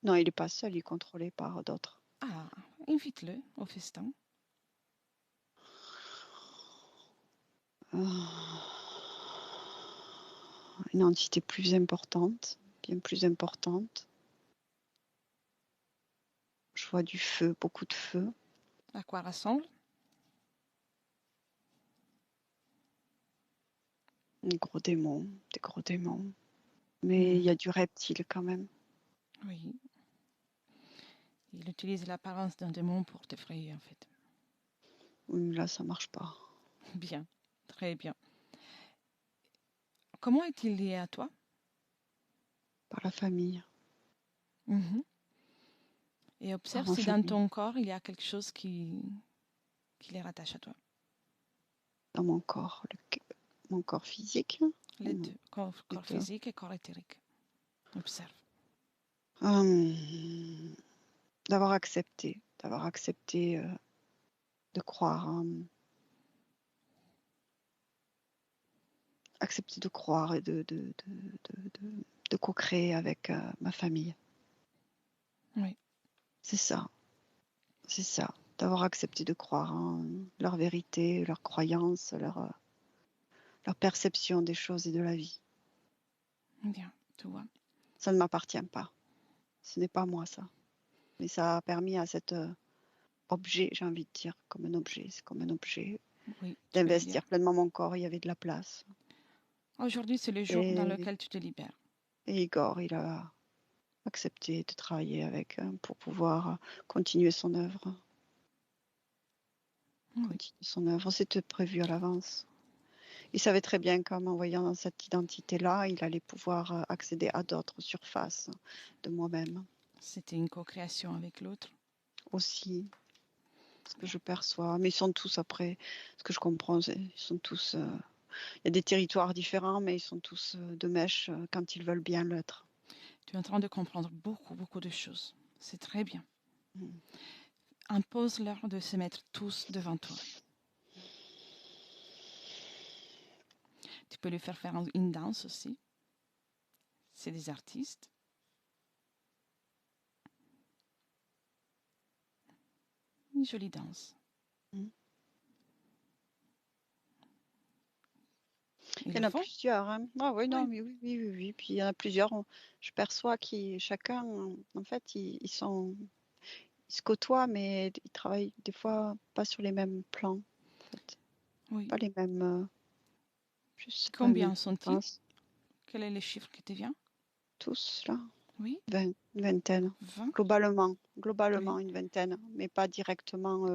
Non, il n'est pas seul, il est contrôlé par d'autres. Ah, invite-le au festin. Une entité plus importante, bien plus importante. Je vois du feu, beaucoup de feu. À quoi rassemble? Des gros démons, des gros démons. Mais il y a du reptile quand même. Oui. Il utilise l'apparence d'un démon pour t'effrayer, en fait. Oui, là, ça marche pas. Bien, très bien. Comment est-il lié à toi? Par la famille, Mhm. Et par observe ma si dans famille, ton corps, il y a quelque chose qui les rattache à toi. dans mon corps, mon corps physique, Les deux, les corps deux. physique et corps éthérique. Observe. Hum, d'avoir accepté de croire, accepter de croire et de co-créer avec ma famille. Oui, C'est ça, c'est ça. D'avoir accepté de croire en leur vérité, leur croyance, leur perception des choses et de la vie. bien, tu vois. Ça ne m'appartient pas. Ce n'est pas moi, ça. Mais ça a permis à cet objet, j'ai envie de dire, comme un objet, c'est comme un objet, Oui, tu peux le dire. d'investir pleinement mon corps. Il y avait de la place. Aujourd'hui, c'est le jour dans Et, lequel tu te libères. et Igor, il a accepté de travailler avec pour pouvoir continuer son œuvre. Oui, Continuer son œuvre, c'était prévu à l'avance. Il savait très bien qu'en m'envoyant dans cette identité-là, il allait pouvoir accéder à d'autres surfaces de moi-même c'était une co-création avec l'autre. aussi, ce que Bien. je perçois. Mais ils sont tous après, ce que je comprends, ils sont tous. Il y a des territoires différents, mais ils sont tous de mèche quand ils veulent bien l'être. Tu es en train de comprendre beaucoup, beaucoup de choses. C'est très bien. Mm. Impose-leur de se mettre tous devant toi. Tu peux lui faire faire une danse aussi. C'est des artistes. Une jolie danse. Mm. Ils Il y le en a font? plusieurs. Hein. Ah oui, non, Oui. mais oui, oui, oui, oui. Puis il y en a plusieurs. Je perçois qu'ils, chacun, en fait, ils se côtoient, mais ils travaillent des fois pas sur les mêmes plans. En fait. Oui. Pas les mêmes, juste pas les mêmes Combien sont-ils? fréquences. Quel est le chiffre qui te vient? Tous, là, Oui, une vingtaine. 20. Globalement, Oui. une vingtaine, mais pas directement.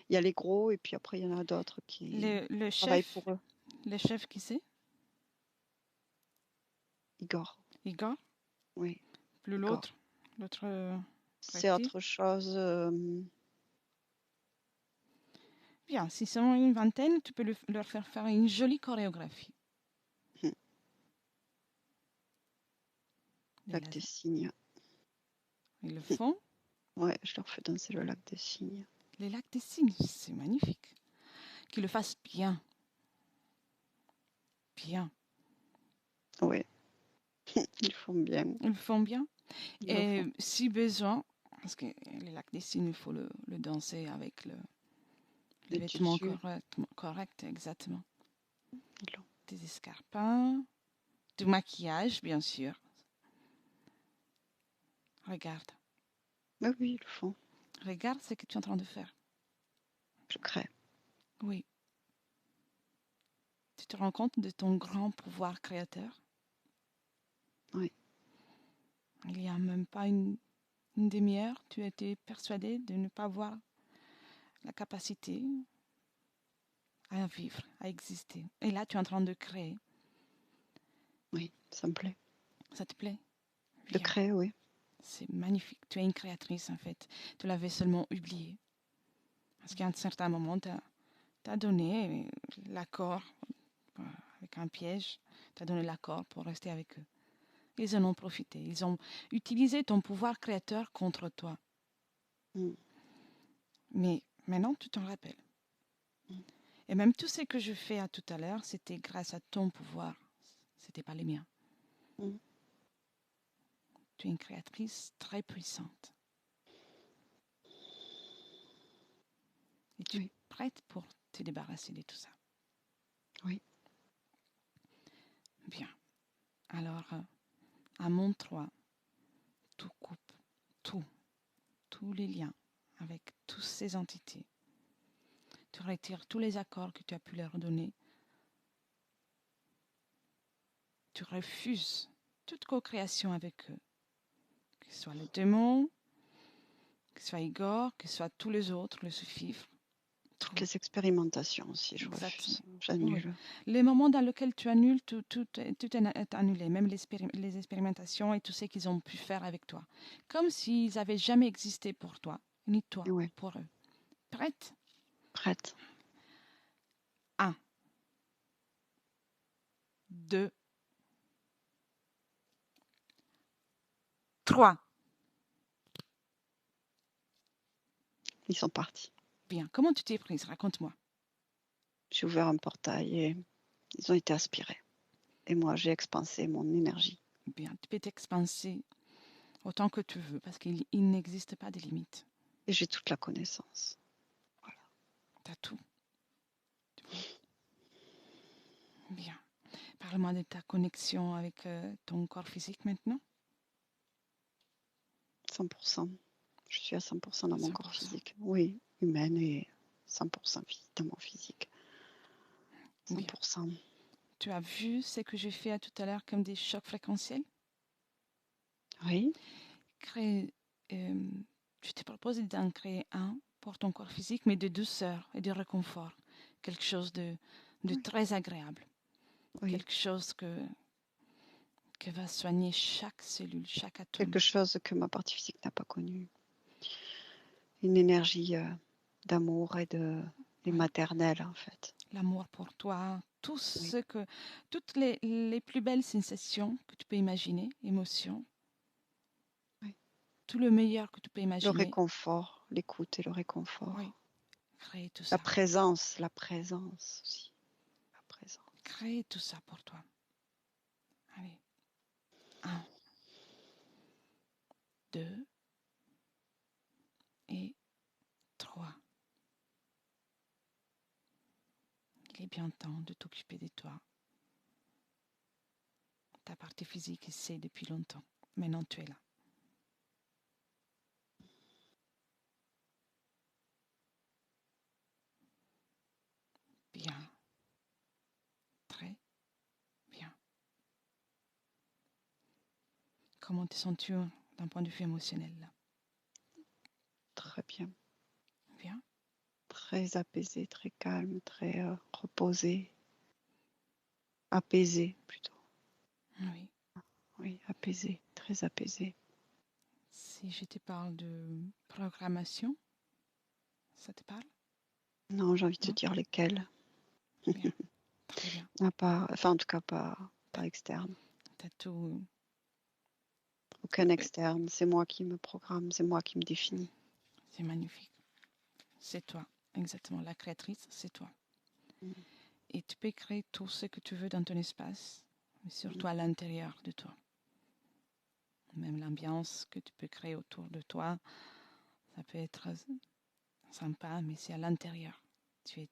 Il y a les gros, et puis après, il y en a d'autres qui Le travaillent chef, pour eux. le chef qui c'est? Igor, Igor? oui, Plus Igor. l'autre? L'autre C'est reptile? autre chose. Bien, si sont une vingtaine, tu peux leur faire faire une jolie chorégraphie. Et Lac là, des Cygnes. ils le font. Ouais, je leur fais danser le lac des Cygnes. Les lacs des cygnes, c'est magnifique. Qu'ils le fassent bien, bien. Oui, ils font bien. Ils le font bien. Ils le Et font. si besoin, parce que les lacs des cygnes, il faut le danser avec les Les vêtements tissus, corrects, exactement. ils l'ont. Des escarpins, du maquillage, bien sûr. Regarde, Mais oui, ils le font. regarde ce que tu es en train de faire. Je crée. Oui, tu te rends compte de ton grand pouvoir créateur. Oui, Il n'y a même pas une demi-heure, tu étais persuadé de ne pas avoir la capacité à vivre, à exister. Et là, tu es en train de créer. oui, ça me plaît. Ça te plaît? De Bien. créer, oui. C'est magnifique. Tu es une créatrice, en fait. Tu l'avais seulement oublié. Parce qu'à un certain moment, tu as donné l'accord, avec un piège, tu as donné l'accord pour rester avec eux. Ils en ont profité. Ils ont utilisé ton pouvoir créateur contre toi. Mm. Mais maintenant, tu t'en rappelles. Mm. Et même tout ce que je fais à tout à l'heure, c'était grâce à ton pouvoir. C'était pas les miens. Mm. Tu es une créatrice très puissante. Et tu es Oui, prête pour te débarrasser de tout ça. oui. Bien. Alors, à mon 3, tout coupe. Tout. Tous les liens avec toutes ces entités. Tu retires tous les accords que tu as pu leur donner. tu refuses toute co-création avec eux, que ce soit le démon, que ce soit Igor, que ce soit tous les autres, le sous-fifre. Toutes les expérimentations aussi, je refuse. Exactement. Oui. J'annule. Les moments dans lesquels tu annules, tout est annulé, même les expérimentations et tout ce qu'ils ont pu faire avec toi. Comme s'ils n'avaient jamais existé pour toi, ni toi Ouais, pour eux. Prête? prête. 1, 2, 3. Ils sont partis. Bien. Comment tu t'es prise? Raconte-moi. J'ai ouvert un portail et ils ont été aspirés. Et moi, j'ai expansé mon énergie. Bien. Tu peux t'expanser autant que tu veux parce qu'il n'existe pas de limites. Et j'ai toute la connaissance. Voilà. Tu as tout. Bien. Parle-moi de ta connexion avec ton corps physique maintenant. 100%. Je suis à 100% dans mon corps 100%. physique. Oui, humaine et 100% dans mon physique. Bien. 100%. Tu as vu ce que j'ai fait tout à l'heure comme des chocs fréquentiels? Oui, Créer, je te propose d'en créer un pour ton corps physique, mais de douceur et de réconfort. Quelque chose de oui, très agréable. oui. Quelque chose que va soigner chaque cellule, chaque atome. Quelque chose que ma partie physique n'a pas connu. Une énergie d'amour et Oui. maternelle, en fait. L'amour pour toi, tout Oui. ce que, toutes les plus belles sensations que tu peux imaginer, émotions, Oui. tout le meilleur que tu peux Le imaginer. réconfort, l'écoute et le réconfort. Oui, créer tout La ça. présence aussi. La présence. Créer tout ça pour toi. Allez. 1, 2 et 3. Il est bien temps de t'occuper de toi. Ta partie physique essaie depuis longtemps. Maintenant, tu es là. Bien. Très bien. Comment te sens-tu d'un point de vue émotionnel là? Très bien. Bien. Très apaisé, très calme, très reposé. Apaisé plutôt. Oui. Oui, apaisé, très apaisé. Si je te parle de programmation, ça te parle? Non, j'ai envie de te Non? dire lesquels. Bien. Très bien. Enfin, en tout cas, pas externe. T'as tout. Aucun externe. C'est moi qui me programme, c'est moi qui me définis. C'est magnifique. C'est toi. Exactement. La créatrice, c'est toi. Mm. Et tu peux créer tout ce que tu veux dans ton espace, mais surtout à l'intérieur de toi. Même l'ambiance que tu peux créer autour de toi, ça peut être sympa, mais c'est à l'intérieur. Tu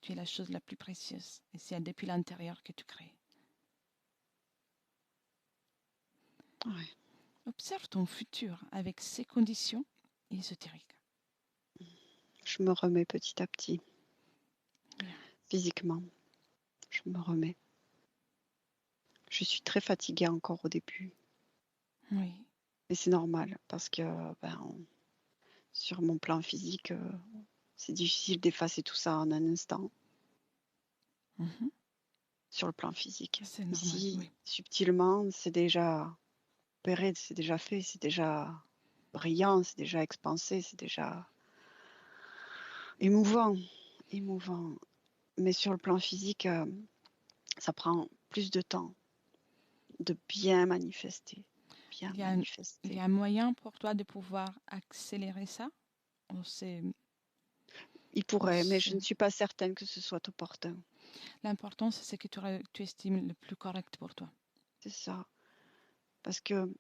es la chose la plus précieuse. Et c'est depuis l'intérieur que tu crées. Ouais. Observe ton futur avec ses conditions ésotériques. Je me remets petit à petit. Bien. Physiquement, je me remets. Je suis très fatiguée encore au début. Oui. Et c'est normal parce que sur mon plan physique, c'est difficile d'effacer tout ça en un instant. Mhm. Sur le plan physique. C'est normal, Ici, oui. subtilement, c'est déjà opéré, c'est déjà fait, c'est déjà brillant, c'est déjà expansé, c'est déjà émouvant. Émouvant. Mais sur le plan physique, ça prend plus de temps de bien manifester. Bien Il y a, il y manifester. a un moyen pour toi de pouvoir accélérer ça? Ou Il pourrait, mais je ne suis pas certaine que ce soit opportun. l'important, c'est ce que tu estimes le plus correct pour toi. C'est ça. Parce que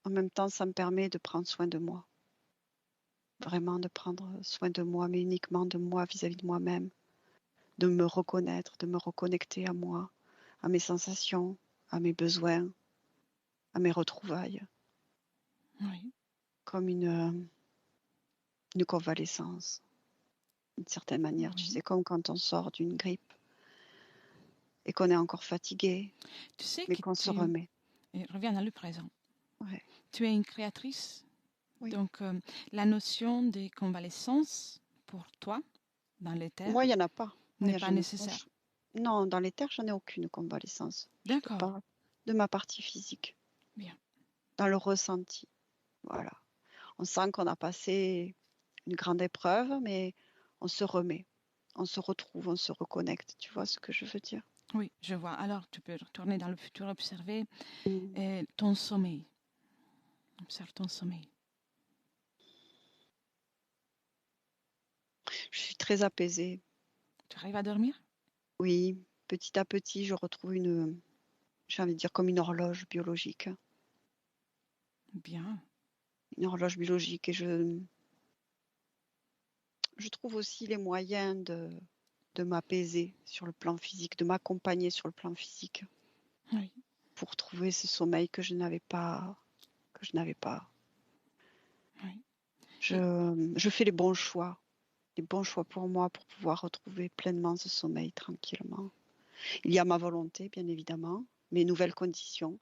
en même temps, ça me permet de prendre soin de moi. Vraiment de prendre soin de moi, mais uniquement de moi vis-à-vis de moi-même. De me reconnaître, de me reconnecter à moi, à mes sensations, à mes besoins, à mes retrouvailles, Oui. comme une convalescence, d'une certaine manière. Tu Oui. sais, comme quand on sort d'une grippe et qu'on est encore fatigué, Tu sais mais que qu'on se tu remet. reviens dans le présent. Ouais. Tu es une créatrice, Oui. donc la notion de convalescence pour toi dans l'éther Moi, il n'y en a pas. Moi, n'est pas j'en ai nécessaire. Non, dans les terres, j'en ai aucune convalescence. Je te D'accord, parle de ma partie physique, bien. dans le ressenti. Voilà. On sent qu'on a passé une grande épreuve, mais on se remet, on se retrouve, on se reconnecte. Tu vois ce que je veux dire? Oui, je vois. Alors, tu peux retourner dans le futur, observer Mm. ton sommeil. Observe ton sommeil. Je suis très apaisée. Tu arrives à dormir? Oui, petit à petit, je retrouve j'ai envie de dire comme une horloge biologique. Bien. Une horloge biologique. Et je trouve aussi les moyens de m'apaiser sur le plan physique, de m'accompagner sur le plan physique Oui, pour trouver ce sommeil que je n'avais pas, que je n'avais pas. oui. Et Je fais les bons choix pour moi pour pouvoir retrouver pleinement ce sommeil tranquillement. Il y a ma volonté, bien évidemment, mes nouvelles conditions,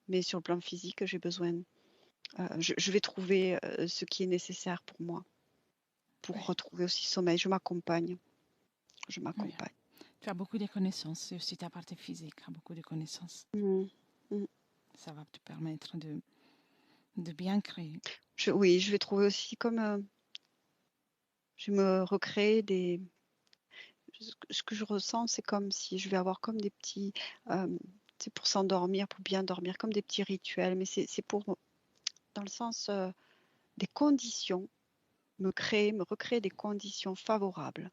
mais sur le plan physique, j'ai besoin, je vais trouver ce qui est nécessaire pour moi, pour oui, retrouver aussi sommeil. Je oui. m'accompagne. Tu as beaucoup de connaissances. C'est aussi ta partie physique a beaucoup de connaissances. Mm, mm. Ça va te permettre de bien créer. Oui, je vais trouver aussi comme, je vais me recréer ce que je ressens, c'est comme si je vais avoir comme des petits, euh, c'est pour s'endormir, pour bien dormir, comme des petits rituels, mais c'est pour, dans le sens des conditions, me recréer des conditions favorables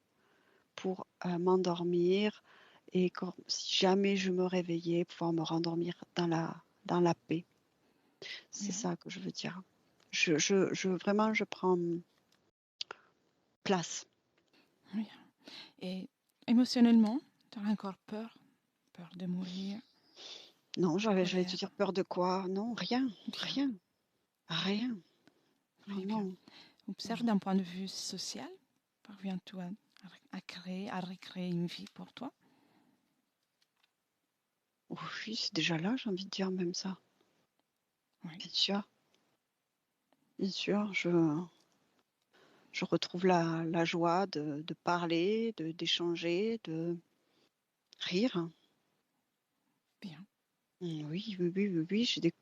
pour m'endormir et si jamais je me réveillais, pouvoir me rendormir dans la paix. C'est Bien, ça que je veux dire. Vraiment, je prends place. bien. Et émotionnellement, tu as encore peur? Peur de mourir? Non, j'allais te Colère? dire peur de quoi? Non, rien, Bien, rien, rien. Non, oui, bien. non. Observe d'un point de vue social. Parviens-tu à créer, à recréer une vie pour toi? Oui, c'est déjà là, j'ai envie de dire même ça. Oui, Bien sûr, bien sûr, je retrouve la joie de parler, d'échanger, de rire. bien, Oui, oui, oui, oui, oui, j'ai des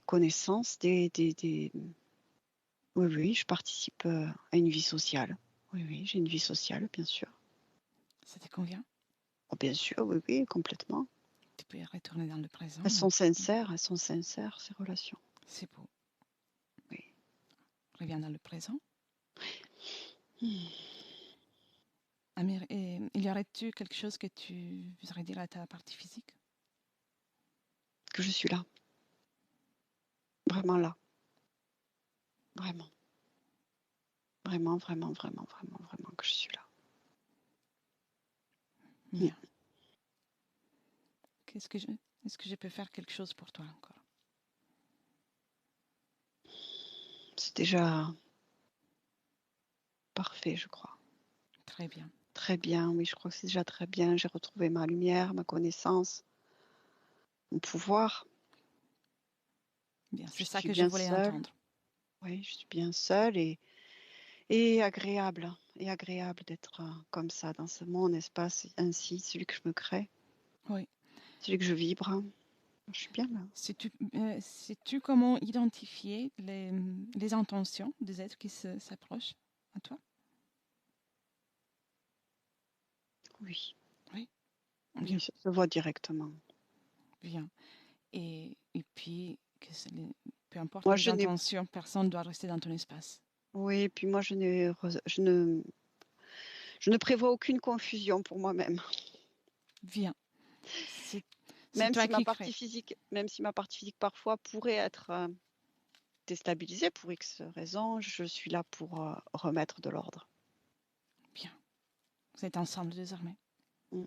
connaissances, oui, oui, je participe à une vie sociale. Oui, oui, j'ai une vie sociale, bien sûr. ça te convient? Oh, bien sûr, oui, oui, complètement. Tu peux y retourner dans le présent. Elles sont sincères, ces relations. C'est beau. Oui. Reviens dans le présent. Hmm. Amir, et il y aurait-tu quelque chose que tu voudrais dire à ta partie physique? Que je suis là, vraiment là, vraiment, vraiment, vraiment, vraiment, vraiment, vraiment que je suis là. Hmm. Bien. Qu'est-ce que je, est-ce que je peux faire quelque chose pour toi encore? C'est déjà parfait, je crois. Très bien. Très bien, oui, je crois que c'est déjà très bien. J'ai retrouvé ma lumière, ma connaissance, mon pouvoir. Bien, Je c'est ça suis que je bien voulais seule. entendre. Oui, je suis bien seule et agréable. Et agréable d'être comme ça, dans mon espace ainsi, celui que je me crée, Oui. celui que je vibre. Je suis bien là. Sais-tu comment identifier les intentions des êtres qui s'approchent à toi? Oui, Oui. oui, Bien, ça se voit directement. bien. Et puis, peu importe Moi, les je n'ai, intentions, personne ne doit rester dans ton espace. oui, puis moi, je ne prévois aucune confusion pour moi-même. Bien. C'est toi qui crée. Même si ma partie physique parfois pourrait être déstabilisée pour X raisons, je suis là pour remettre de l'ordre. Bien. Vous êtes ensemble désormais. Mm,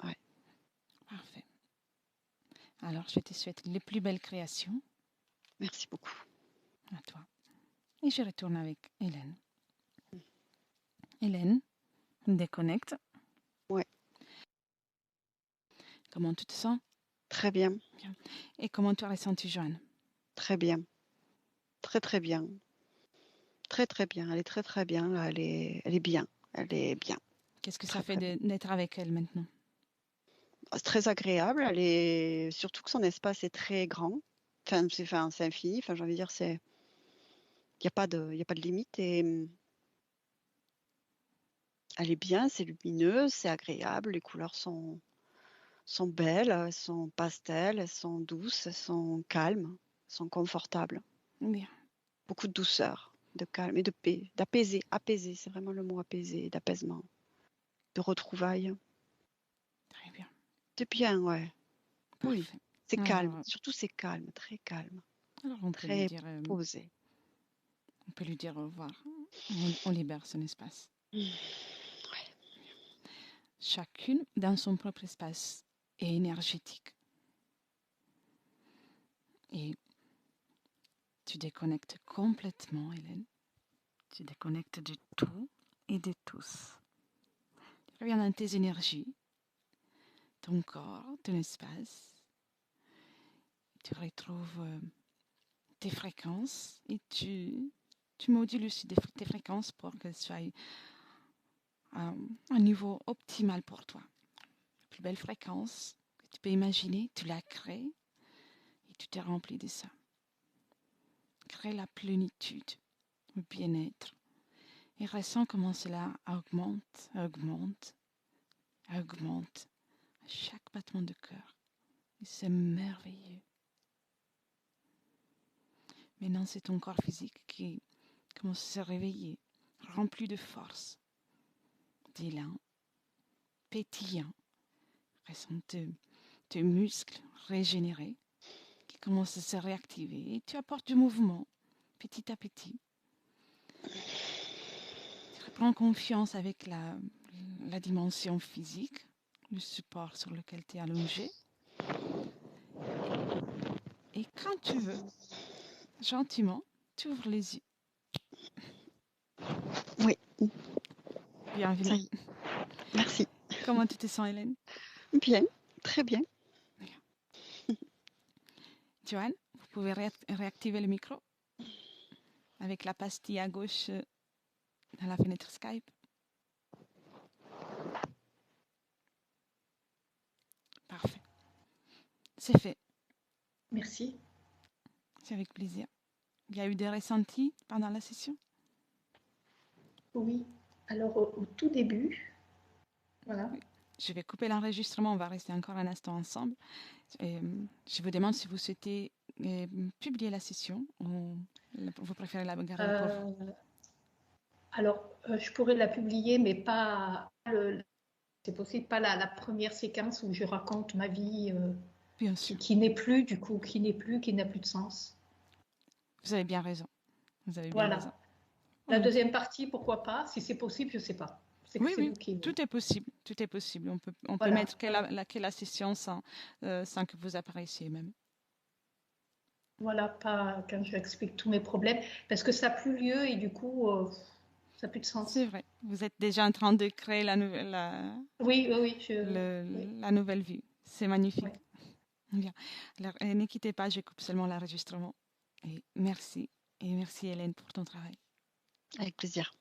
ouais. Parfait. Alors, je te souhaite les plus belles créations Merci beaucoup. à toi. Et je retourne avec Hélène. Hélène, déconnecte. Ouais. Comment tu te sens? Très bien, Bien. Et comment tu as ressenti Joanne? très bien, très très bien, très très bien. Elle est très très bien. Elle est bien, elle est bien, Qu'est-ce que ça très fait très bien. d'être avec elle maintenant? C'est très agréable. Elle est surtout que son espace est très grand. Enfin, c'est infini. Enfin, j'ai envie de dire, il y a pas de limite et elle est bien. C'est lumineux, c'est agréable. Les couleurs sont belles, elles sont pastel, elles sont douces, elles sont calmes, elles sont confortables. Bien, Beaucoup de douceur, de calme et de paix, d'apaiser. Apaiser, c'est vraiment le mot apaiser, d'apaisement, de retrouvailles. très bien. C'est bien, ouais. Oui, Parfait. c'est calme. Alors, Surtout, c'est calme, très calme, alors très posé. on peut lui dire au revoir. On libère son espace. Ouais. Chacune dans son propre espace est énergétique. Et tu déconnectes complètement, Hélène. Tu déconnectes de tout et de tous. Tu reviens dans tes énergies, ton corps, ton espace. Tu retrouves tes fréquences et tu modules aussi tes fréquences pour qu'elles soient à un niveau optimal pour toi. La plus belle fréquence que tu peux imaginer, tu la crées et tu te remplis de ça. Crée la plénitude, le bien-être et ressens comment cela augmente, augmente, augmente à chaque battement de cœur. Et c'est merveilleux. Maintenant, c'est ton corps physique qui commence à se réveiller, rempli de force, d'élan, pétillant. Ressens tes muscles régénérés qui commencent à se réactiver et tu apportes du mouvement petit à petit. Tu reprends confiance avec la dimension physique, le support sur lequel tu es allongé. Et quand tu veux, gentiment, tu ouvres les yeux. Oui, ça Bienvenue. y est. Merci. Comment tu te sens, Hélène? Bien, très bien. Joanne, vous pouvez réactiver le micro avec la pastille à gauche dans la fenêtre Skype. Parfait. C'est fait. Merci. C'est avec plaisir. Il y a eu des ressentis pendant la session? Oui. Alors, au tout début, voilà. Oui. Je vais couper l'enregistrement. On va rester encore un instant ensemble. Et, je vous demande si vous souhaitez publier la session ou vous préférez la garder pour vous. Alors, je pourrais la publier, mais pas c'est possible, pas la première séquence où je raconte ma vie Bien sûr. qui n'est plus, du coup, qui n'a plus de sens. Vous avez bien raison. Vous avez bien raison. Voilà. La Volontiers. deuxième partie, pourquoi pas? Si c'est possible, je ne sais pas. C'est Oui, oui, vous qui... tout est possible. Tout est possible. On peut Voilà. mettre que la session sans que vous apparaissiez même. Voilà, pas quand je explique tous mes problèmes, parce que ça n'a plus lieu et du coup, ça n'a plus de C'est sens. vrai. Vous êtes déjà en train de créer Oui, oui, oui. Oui, la nouvelle vie. C'est magnifique. oui. Bien. Alors, ne quittez pas, je coupe seulement l'enregistrement. Et merci. Et merci Hélène pour ton travail. Avec plaisir.